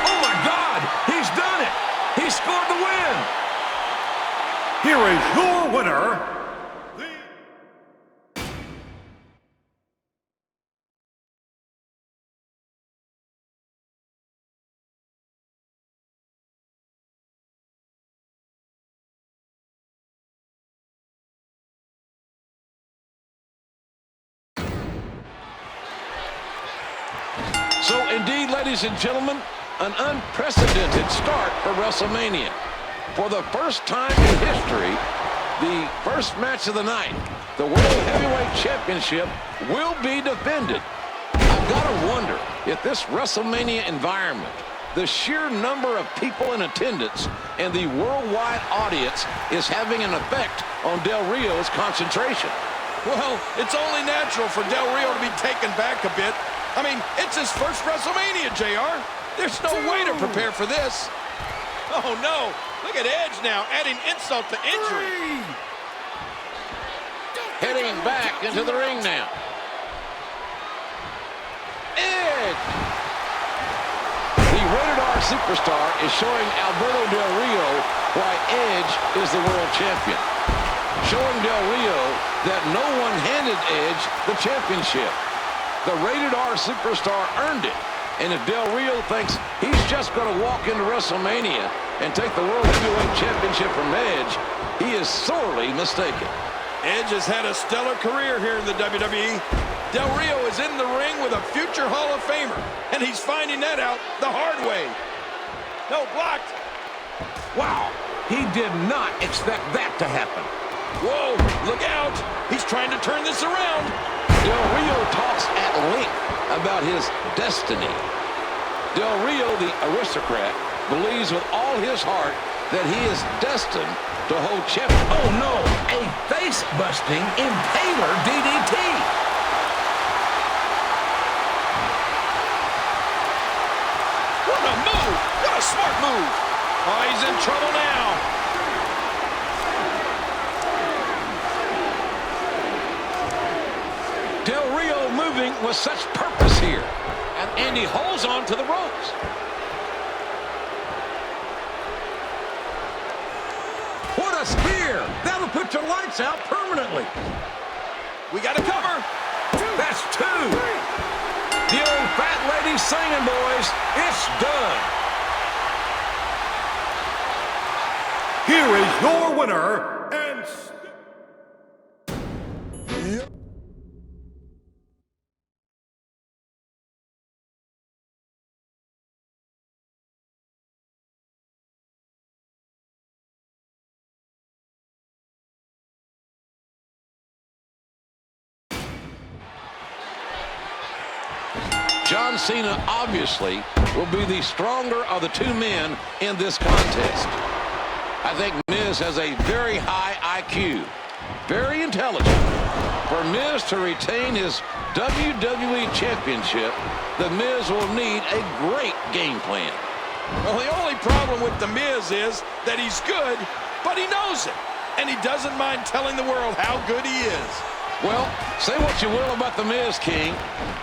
Oh my God! He's done it! He scored the win! here is your winner, So indeed, ladies and gentlemen, an unprecedented start for WrestleMania. For the first time in history, the first match of the night, the World Heavyweight Championship will be defended. I've got to wonder if this WrestleMania environment, the sheer number of people in attendance, and the worldwide audience is having an effect on Del Rio's concentration. Well, it's only natural for Del Rio to be taken back a bit. I mean, it's his first WrestleMania, JR. There's no way to prepare for this. Oh, no. Look at Edge now, adding insult to injury. Heading back into the ring now. Edge. The Rated R Superstar is showing Alberto Del Rio why Edge is the world champion. Showing Del Rio that no one handed Edge the championship. The Rated R Superstar earned it. And if Del Rio thinks he's just going to walk into WrestleMania and take the World Heavyweight Championship from Edge, he is sorely mistaken. Edge has had a stellar career here in the WWE. Del Rio is in the ring with a future Hall of Famer, and he's finding that out the hard way. No, blocked. Wow, he did not expect that to happen. Whoa, look out. He's trying to turn this around. Del Rio talks at length about his destiny. Del Rio, the aristocrat, believes with all his heart that he is destined to hold champion. Oh no, a face-busting impaler DDT. What a move! What a smart move! Oh, he's in trouble now. Del Rio moving with such purpose here. And he holds on to the ropes. What a spear! That'll put your lights out permanently. We got to cover. That's two. The old fat lady singing, boys. It's done. Here is your winner, and John Cena obviously will be the stronger of the two men in this contest. I think Miz has a very high IQ, very intelligent. For Miz to retain his WWE Championship, the Miz will need a great game plan. Well, the only problem with The Miz is that he's good, but he knows it. And he doesn't mind telling the world how good he is. Well, say what you will about The Miz, King,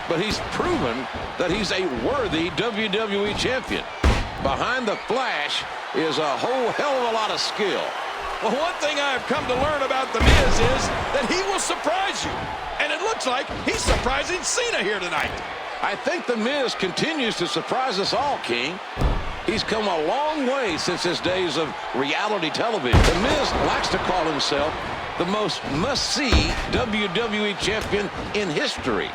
but he's proven that he's a worthy WWE champion. Behind the flash is a whole hell of a lot of skill. Well, one thing I've come to learn about The Miz is that he will surprise you. And it looks like he's surprising Cena here tonight. I think The Miz continues to surprise us all, King. He's come a long way since his days of reality television. The Miz likes to call himself the most must-see WWE champion in history.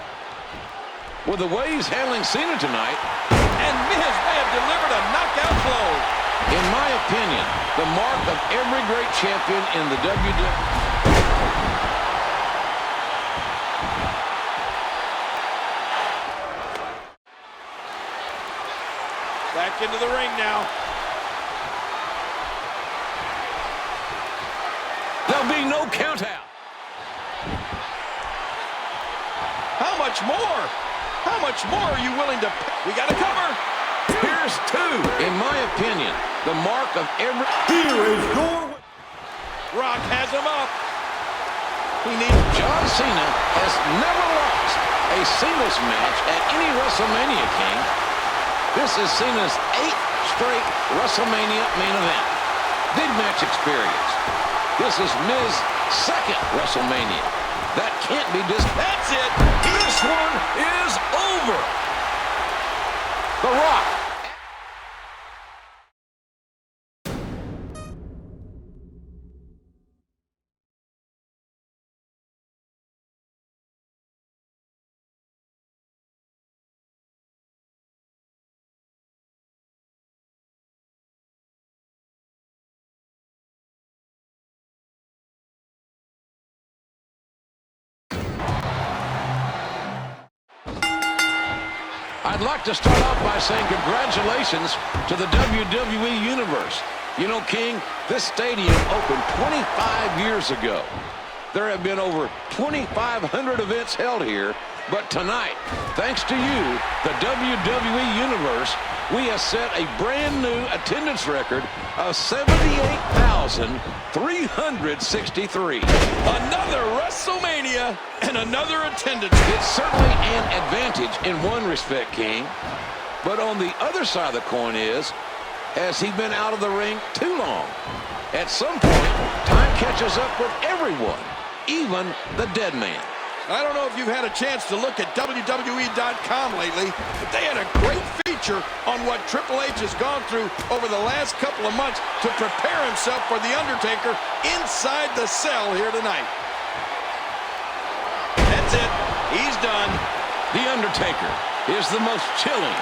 With the way he's handling Cena tonight, and Miz may have delivered a knockout blow. In my opinion, the mark of every great champion in the WWE. Back into the ring now. There'll be no countout. How much more? How much more are you willing to pay? We got to cover. Here's two. In my opinion, the mark of every... here is your Rock has him up. He needs... John Cena has never lost a singles match at any WrestleMania, King. This is Cena's 8th straight WrestleMania main event. Big match experience. This is Miz's 2nd WrestleMania. That can't be That's it. This one is over. The Rock. I'd like to start off by saying congratulations to the WWE Universe. You know, King, this stadium opened 25 years ago. There have been over 2,500 events held here, But tonight, thanks to you, the WWE Universe, we have set a brand new attendance record of 78,363. Another WrestleMania and another attendance. It's certainly an advantage in one respect, King. But on the other side of the coin is, has he been out of the ring too long? At some point, time catches up with everyone, even the dead man. I don't know if you've had a chance to look at WWE.com lately, but they had a great feature on what Triple H has gone through over the last couple of months to prepare himself for The Undertaker inside the cell here tonight. That's it. He's done. The Undertaker is the most chilling,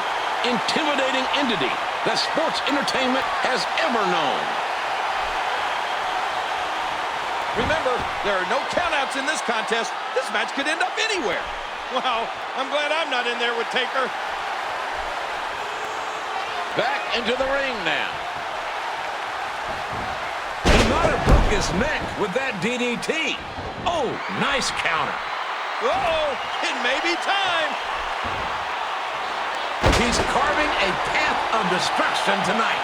intimidating entity that sports entertainment has ever known. Remember, there are no countouts in this contest. This match could end up anywhere. Wow, I'm glad I'm not in there with Taker. Back into the ring now. He might have broke his neck with that DDT. Oh, nice counter. Uh-oh, it may be time. He's carving a path of destruction tonight.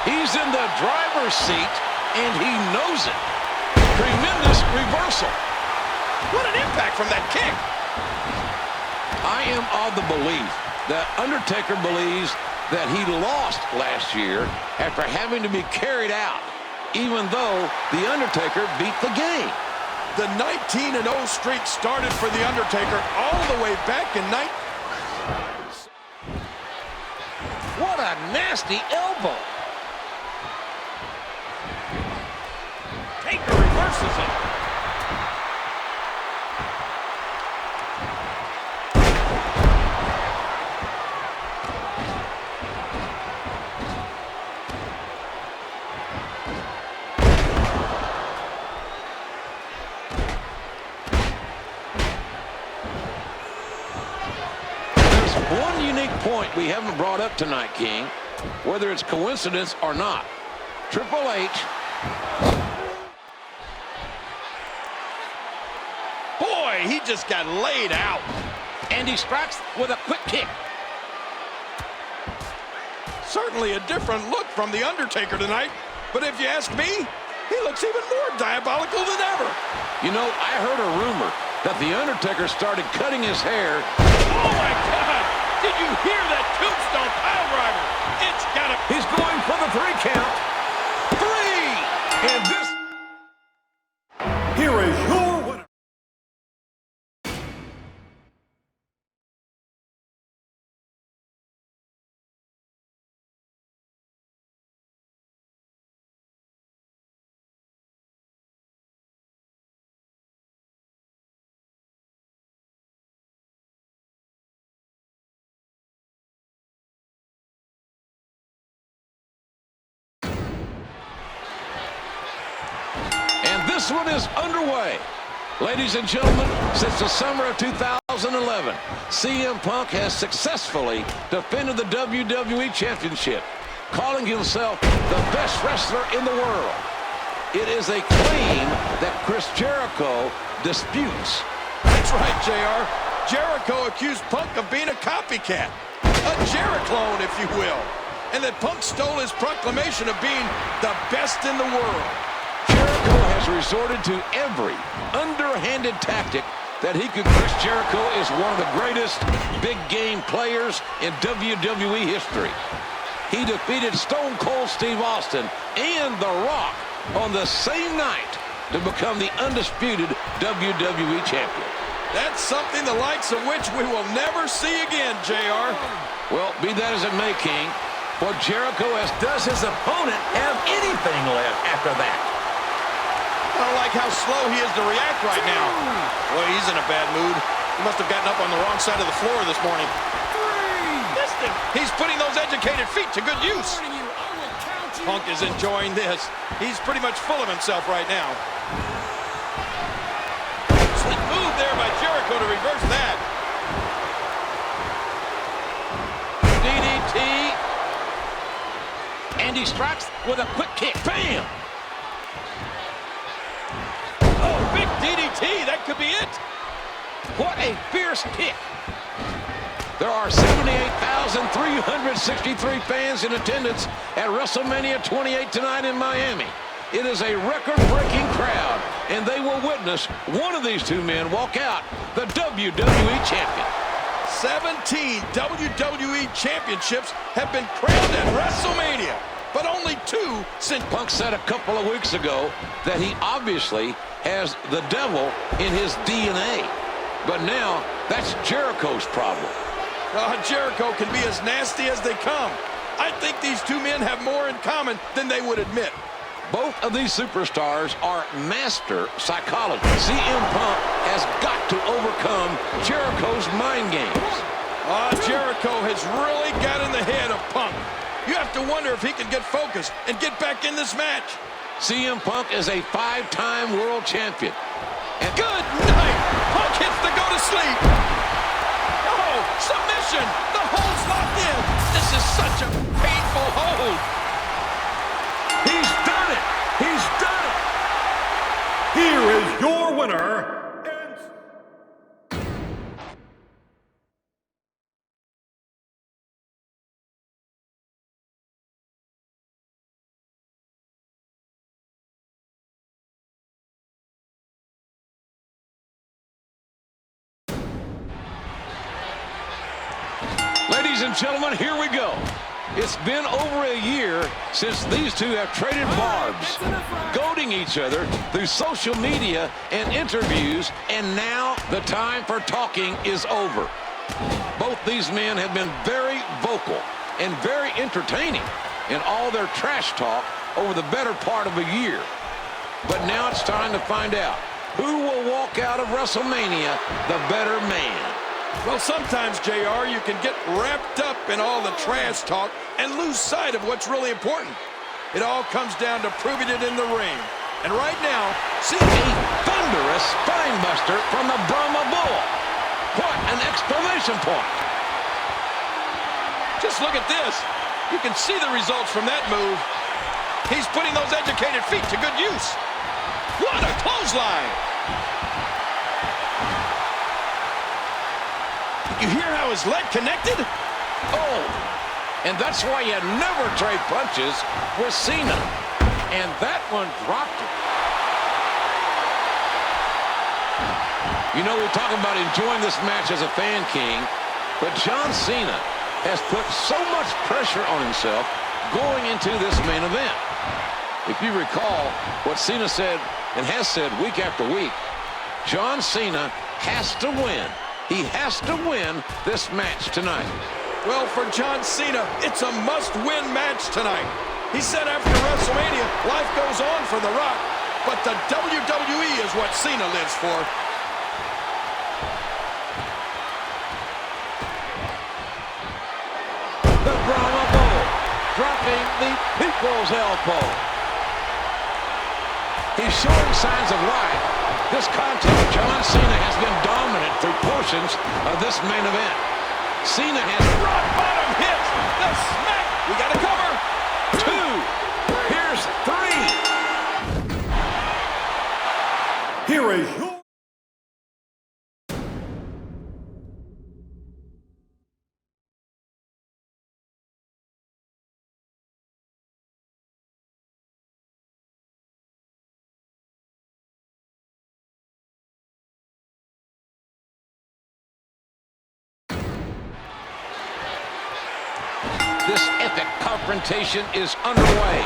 He's in the driver's seat, and he knows it. Tremendous reversal. What an impact from that kick. I am of the belief that Undertaker believes that he lost last year after having to be carried out, even though The Undertaker beat the game. The 19-0 streak started for The Undertaker all the way back in What a nasty elbow. Taker reverses it. There's one unique point we haven't brought up tonight, King, whether it's coincidence or not. Triple H. Boy, he just got laid out. And he strikes with a quick kick. Certainly a different look from The Undertaker tonight. But if you ask me, he looks even more diabolical than ever. You know, I heard a rumor that The Undertaker started cutting his hair. Oh, my God. Did you hear that tombstone pile driver? It's got to... He's going for the 3 count. 3! And this... Here is your winner. This one is underway. Ladies and gentlemen, since the summer of 2011, CM Punk has successfully defended the WWE Championship, calling himself the best wrestler in the world. It is a claim that Chris Jericho disputes. That's right, JR. Jericho accused Punk of being a copycat, a Jeri-clone, if you will, and that Punk stole his proclamation of being the best in the world. Jericho has resorted to every underhanded tactic that he could. Chris Jericho is one of the greatest big game players in WWE history. He defeated Stone Cold Steve Austin and The Rock on the same night to become the undisputed WWE champion. That's something the likes of which we will never see again, JR. Well, be that as it may, King, what Jericho has... Does his opponent have anything left after that? I don't like how slow he is to react right now. Boy, he's in a bad mood. He must have gotten up on the wrong side of the floor this morning. 3! He's putting those educated feet to good use. Punk is enjoying this. He's pretty much full of himself right now. Slick move there by Jericho to reverse that. DDT. And he he strikes with a quick kick. Bam! Oh, big DDT. That could be it. What a fierce kick. There are 78,363 fans in attendance at WrestleMania 28 tonight in Miami. It is a record-breaking crowd, and they will witness one of these two men walk out the WWE champion. 17 WWE championships have been crowned at WrestleMania, but only 2 since Punk said a couple of weeks ago that he obviously has the devil in his DNA. But now, that's Jericho's problem. Jericho can be as nasty as they come. I think these two men have more in common than they would admit. Both of these superstars are master psychologists. CM Punk has got to overcome Jericho's mind games. Jericho has really got in the head of Punk. You have to wonder if he can get focused and get back in this match. CM Punk is a 5-time world champion. And good night. Punk hits the go to sleep. Oh, submission. The hold's locked in. This is such a painful hold. He's done it. He's done it. Here is your winner. ladies and gentlemen, here we go. It's been over a year since these two have traded barbs, goading each other through social media and interviews, and now the time for talking is over. Both these men have been very vocal and very entertaining in all their trash talk over the better part of a year. But now it's time to find out who will walk out of WrestleMania the better man. Well, sometimes, JR, you can get wrapped up in all the trash talk and lose sight of what's really important. It all comes down to proving it in the ring. And right now, see a thunderous spinebuster from the Brahma Bull. What an exclamation point. Just look at this. You can see the results from that move. He's putting those educated feet to good use. What a clothesline. You hear how his leg connected? Oh, and that's why you never trade punches with Cena. And that one dropped him. You know, we talk about enjoying this match as a fan, King, but John Cena has put so much pressure on himself going into this main event. If you recall what Cena said and has said week after week, John Cena has to win. He has to win this match tonight. Well, for John Cena, it's a must-win match tonight. He said after WrestleMania, life goes on for The Rock, but the WWE is what Cena lives for. The Brahma Bull dropping the people's elbow. He's showing signs of life. This contest, John Cena has been dominant through portions of this main event. Cena has rock bottom hit. The smack. We got to cover. 2. Here's 3. Here is your... This epic confrontation is underway.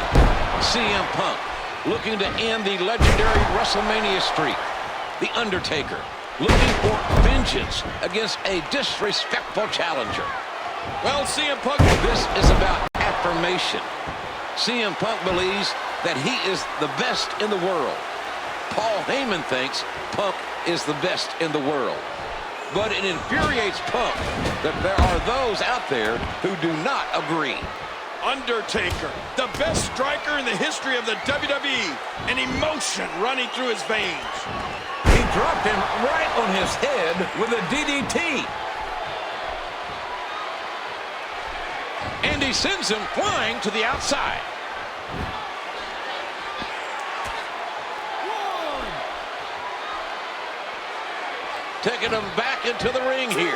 CM Punk looking to end the legendary WrestleMania streak. The Undertaker looking for vengeance against a disrespectful challenger. Well, CM Punk, this is about affirmation. CM Punk believes that he is the best in the world. Paul Heyman thinks Punk is the best in the world. But it infuriates Punk that there are those out there who do not agree. Undertaker, the best striker in the history of the WWE, an emotion running through his veins. He dropped him right on his head with a DDT. And he sends him flying to the outside. taking him back into the ring here.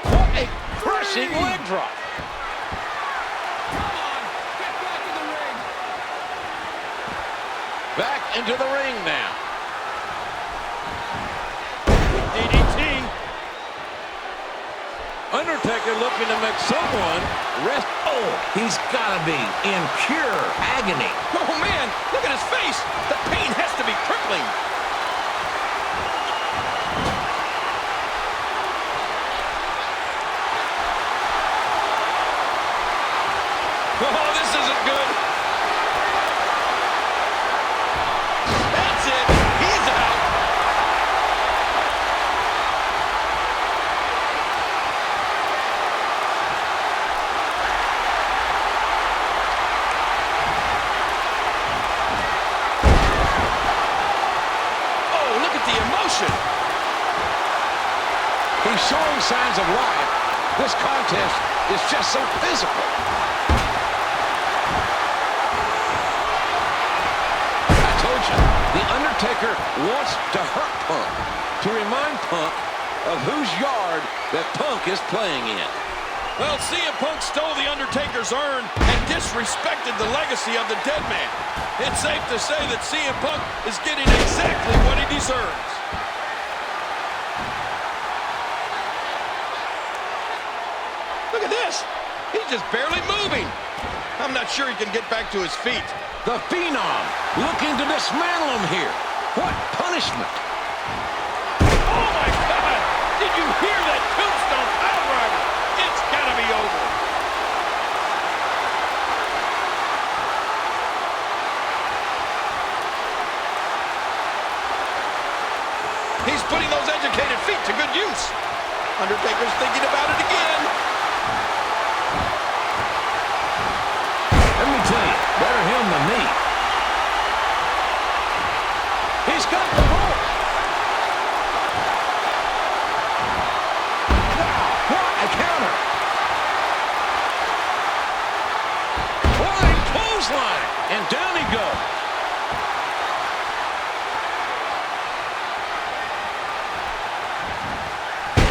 What a crushing leg drop. Come on, get back in the ring. Back into the ring now. DDT. Undertaker looking to make someone rest. Oh, he's got to be in pure agony. Oh, man, look at his face. The pain has to be crippling. Oh, this isn't good. That's it. He's out. Oh, look at the emotion. He's showing signs of life. This contest is just so physical. I told you, The Undertaker wants to hurt Punk, to remind Punk of whose yard that Punk is playing in. Well, CM Punk stole the Undertaker's urn and disrespected the legacy of the dead man. It's safe to say that CM Punk is getting exactly what he deserves. Look at this. He's just barely moving. I'm not sure he can get back to his feet. The Phenom looking to dismantle him here. What punishment? Oh, my God! Did you hear that tombstone powerbomb? It's got to be over. He's putting those educated feet to good use. Undertaker's thinking about it again. Let me tell you, better him than me. He's got the rope. Wow, what a counter. Flying clothesline, and down he goes.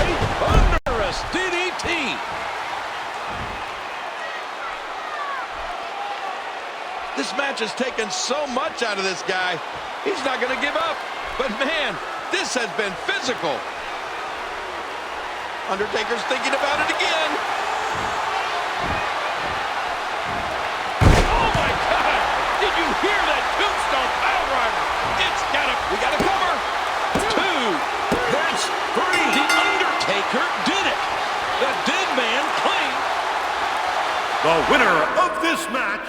A thunderous DDT. This match has taken so much out of this guy. He's not going to give up. But, man, this has been physical. Undertaker's thinking about it again. Oh, my God! Did you hear that tombstone powerbomb? It's got to... We got to cover. 2. That's 3. The Undertaker did it. The dead man claimed. The winner of this match,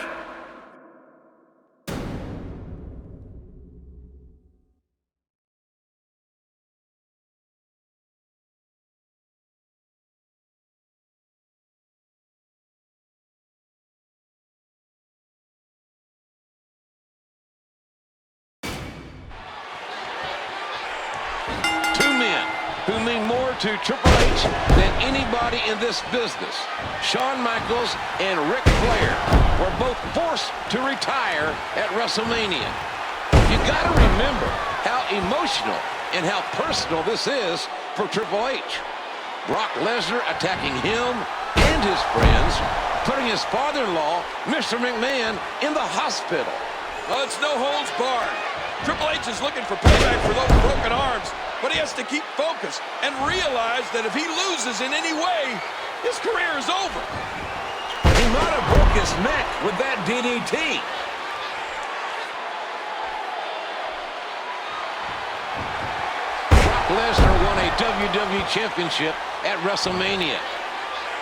who mean more to Triple H than anybody in this business. Shawn Michaels and Ric Flair were both forced to retire at WrestleMania. You gotta remember how emotional and how personal this is for Triple H. Brock Lesnar attacking him and his friends, putting his father-in-law, Mr. McMahon, in the hospital. Well, it's no holds barred. Triple H is looking for payback for those broken arms, but he has to keep focused and realize that if he loses in any way, his career is over. He might have broke his neck with that DDT. Brock Lesnar won a WWE Championship at WrestleMania.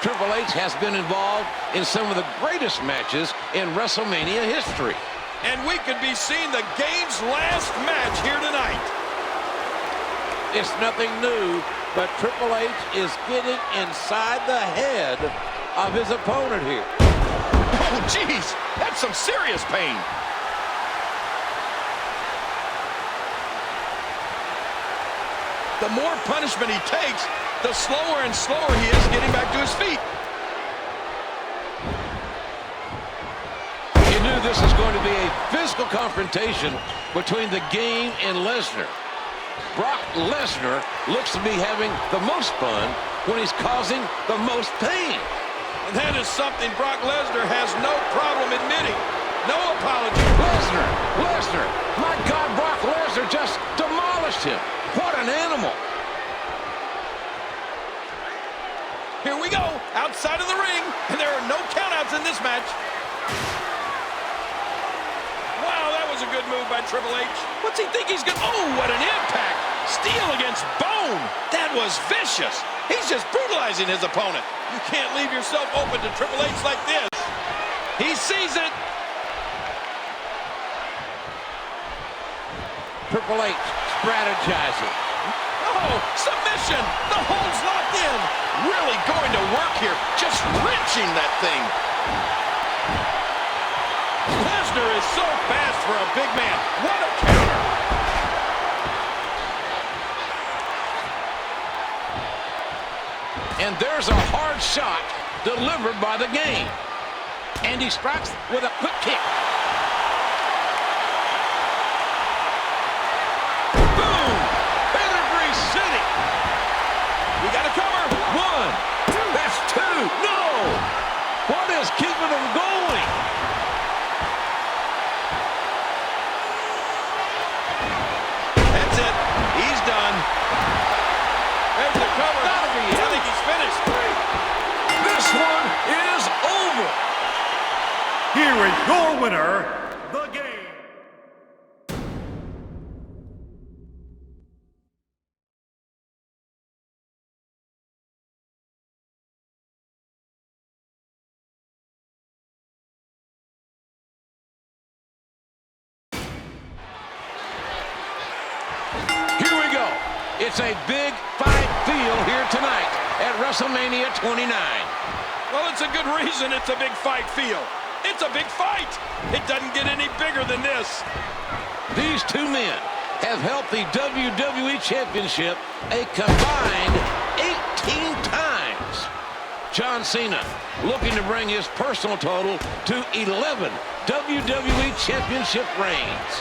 Triple H has been involved in some of the greatest matches in WrestleMania history. And we could be seeing the game's last match here tonight. It's nothing new, but Triple H is getting inside the head of his opponent here. Oh, jeez, that's some serious pain. The more punishment he takes, the slower and slower he is getting back to his feet. You knew this was going going to be a physical confrontation between the Game and Lesnar. Brock Lesnar looks to be having the most fun when he's causing the most pain. And that is something Brock Lesnar has no problem admitting. No apology. Lesnar, my God, Brock Lesnar just demolished him. What an animal. Here we go, outside of the ring, and there are no countouts in this match. Wow, that was a good move by Triple H. What's he think he's gonna... Oh, what an impact. Steel against bone. That was vicious. He's just brutalizing his opponent. You can't leave yourself open to Triple H like this. He sees it. Triple H strategizing. Oh, submission. The hold's locked in. Really going to work here. Just wrenching that thing. Lesnar is so fast for a big man. What a counter. And there's a hard shot delivered by the Game. And he strikes with a quick kick. Boom! Pedigree City. We got to cover. 1, 2. That's 2. No! What is keeping them going? That's it. He's done. There's the cover. I think he's finished. This one is over. Here is your winner, The Game. Here we go. It's a big fight feel here tonight at WrestleMania 29. Well, it's a good reason it's a big fight feel. It's a big fight. It doesn't get any bigger than this. These two men have held the WWE Championship a combined 18 times. John Cena looking to bring his personal total to 11 WWE Championship reigns.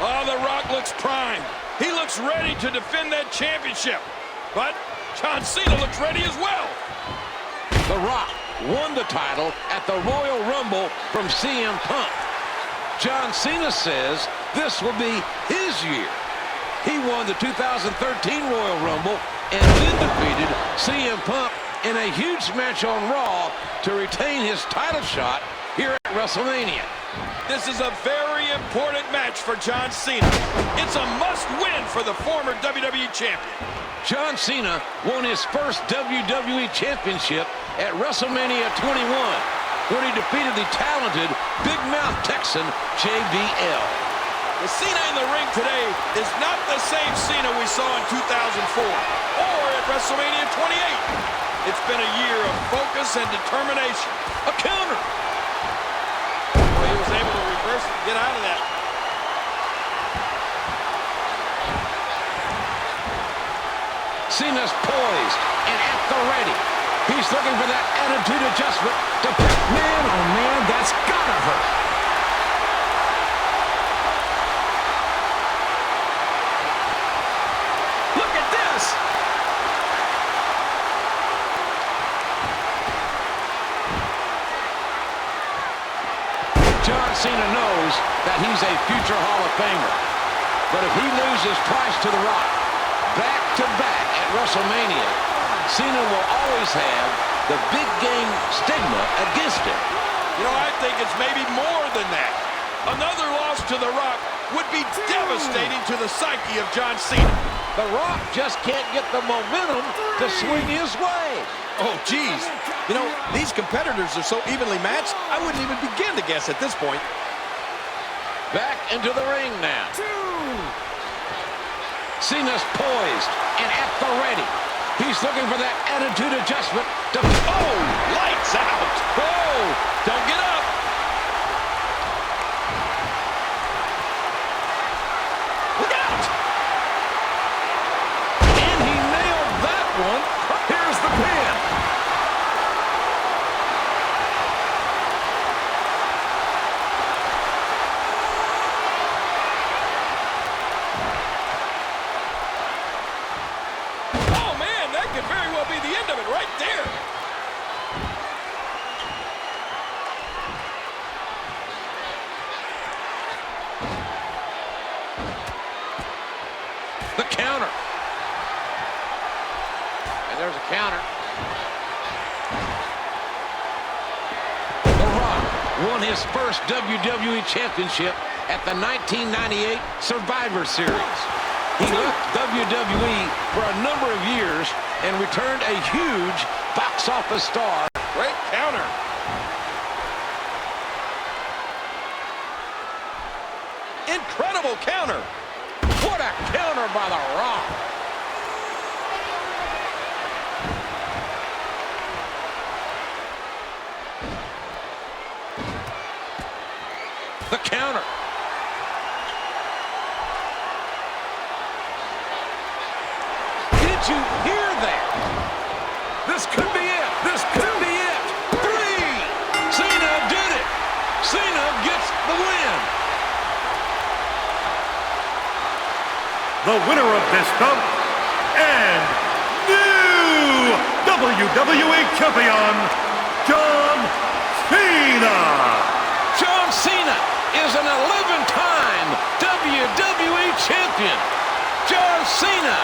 Oh, The Rock looks primed. He looks ready to defend that championship. But John Cena looks ready as well. The Rock won the title at the Royal Rumble from CM Punk. John Cena says this will be his year. He won the 2013 Royal Rumble and then defeated CM Punk in a huge match on Raw to retain his title shot here at WrestleMania. This is a very important match for John Cena. It's a must-win for the former WWE champion. John Cena won his first WWE Championship at WrestleMania 21 when he defeated the talented Big Mouth Texan JBL. The Cena in the ring today is not the same Cena we saw in 2004 or at WrestleMania 28. It's been a year of focus and determination. A counter. Well, he was able to reverse it and get out of that. Cena's poised and at the ready. He's looking for that attitude adjustment to pick. Man, oh man, that's gotta hurt. Look at this. John Cena knows that he's a future Hall of Famer. But if he loses twice to The Rock, back-to-back at WrestleMania, Cena will always have the big game stigma against him. You know, I think it's maybe more than that. Another loss to The Rock would be devastating to the psyche of John Cena. The Rock just can't get the momentum to swing his way. Oh, geez. You know, these competitors are so evenly matched, I wouldn't even begin to guess at this point. Back into the ring now. Cena's poised and at the ready. He's looking for that attitude adjustment to... Oh, lights out. Oh, don't get up. Look out. And he nailed that one. Here's the pin. very well be the end of it right there. The counter. And there's a counter. The Rock won his first WWE Championship at the 1998 Survivor Series. He left WWE for a number of years and returned a huge box office star. Great counter. Incredible counter. What a counter by The Rock. The counter. Did you hear that? This could be it. This could be it. 3. Cena did it. Cena gets the win. The winner of this bout and new WWE Champion, John Cena. John Cena is an 11-time WWE Champion. John Cena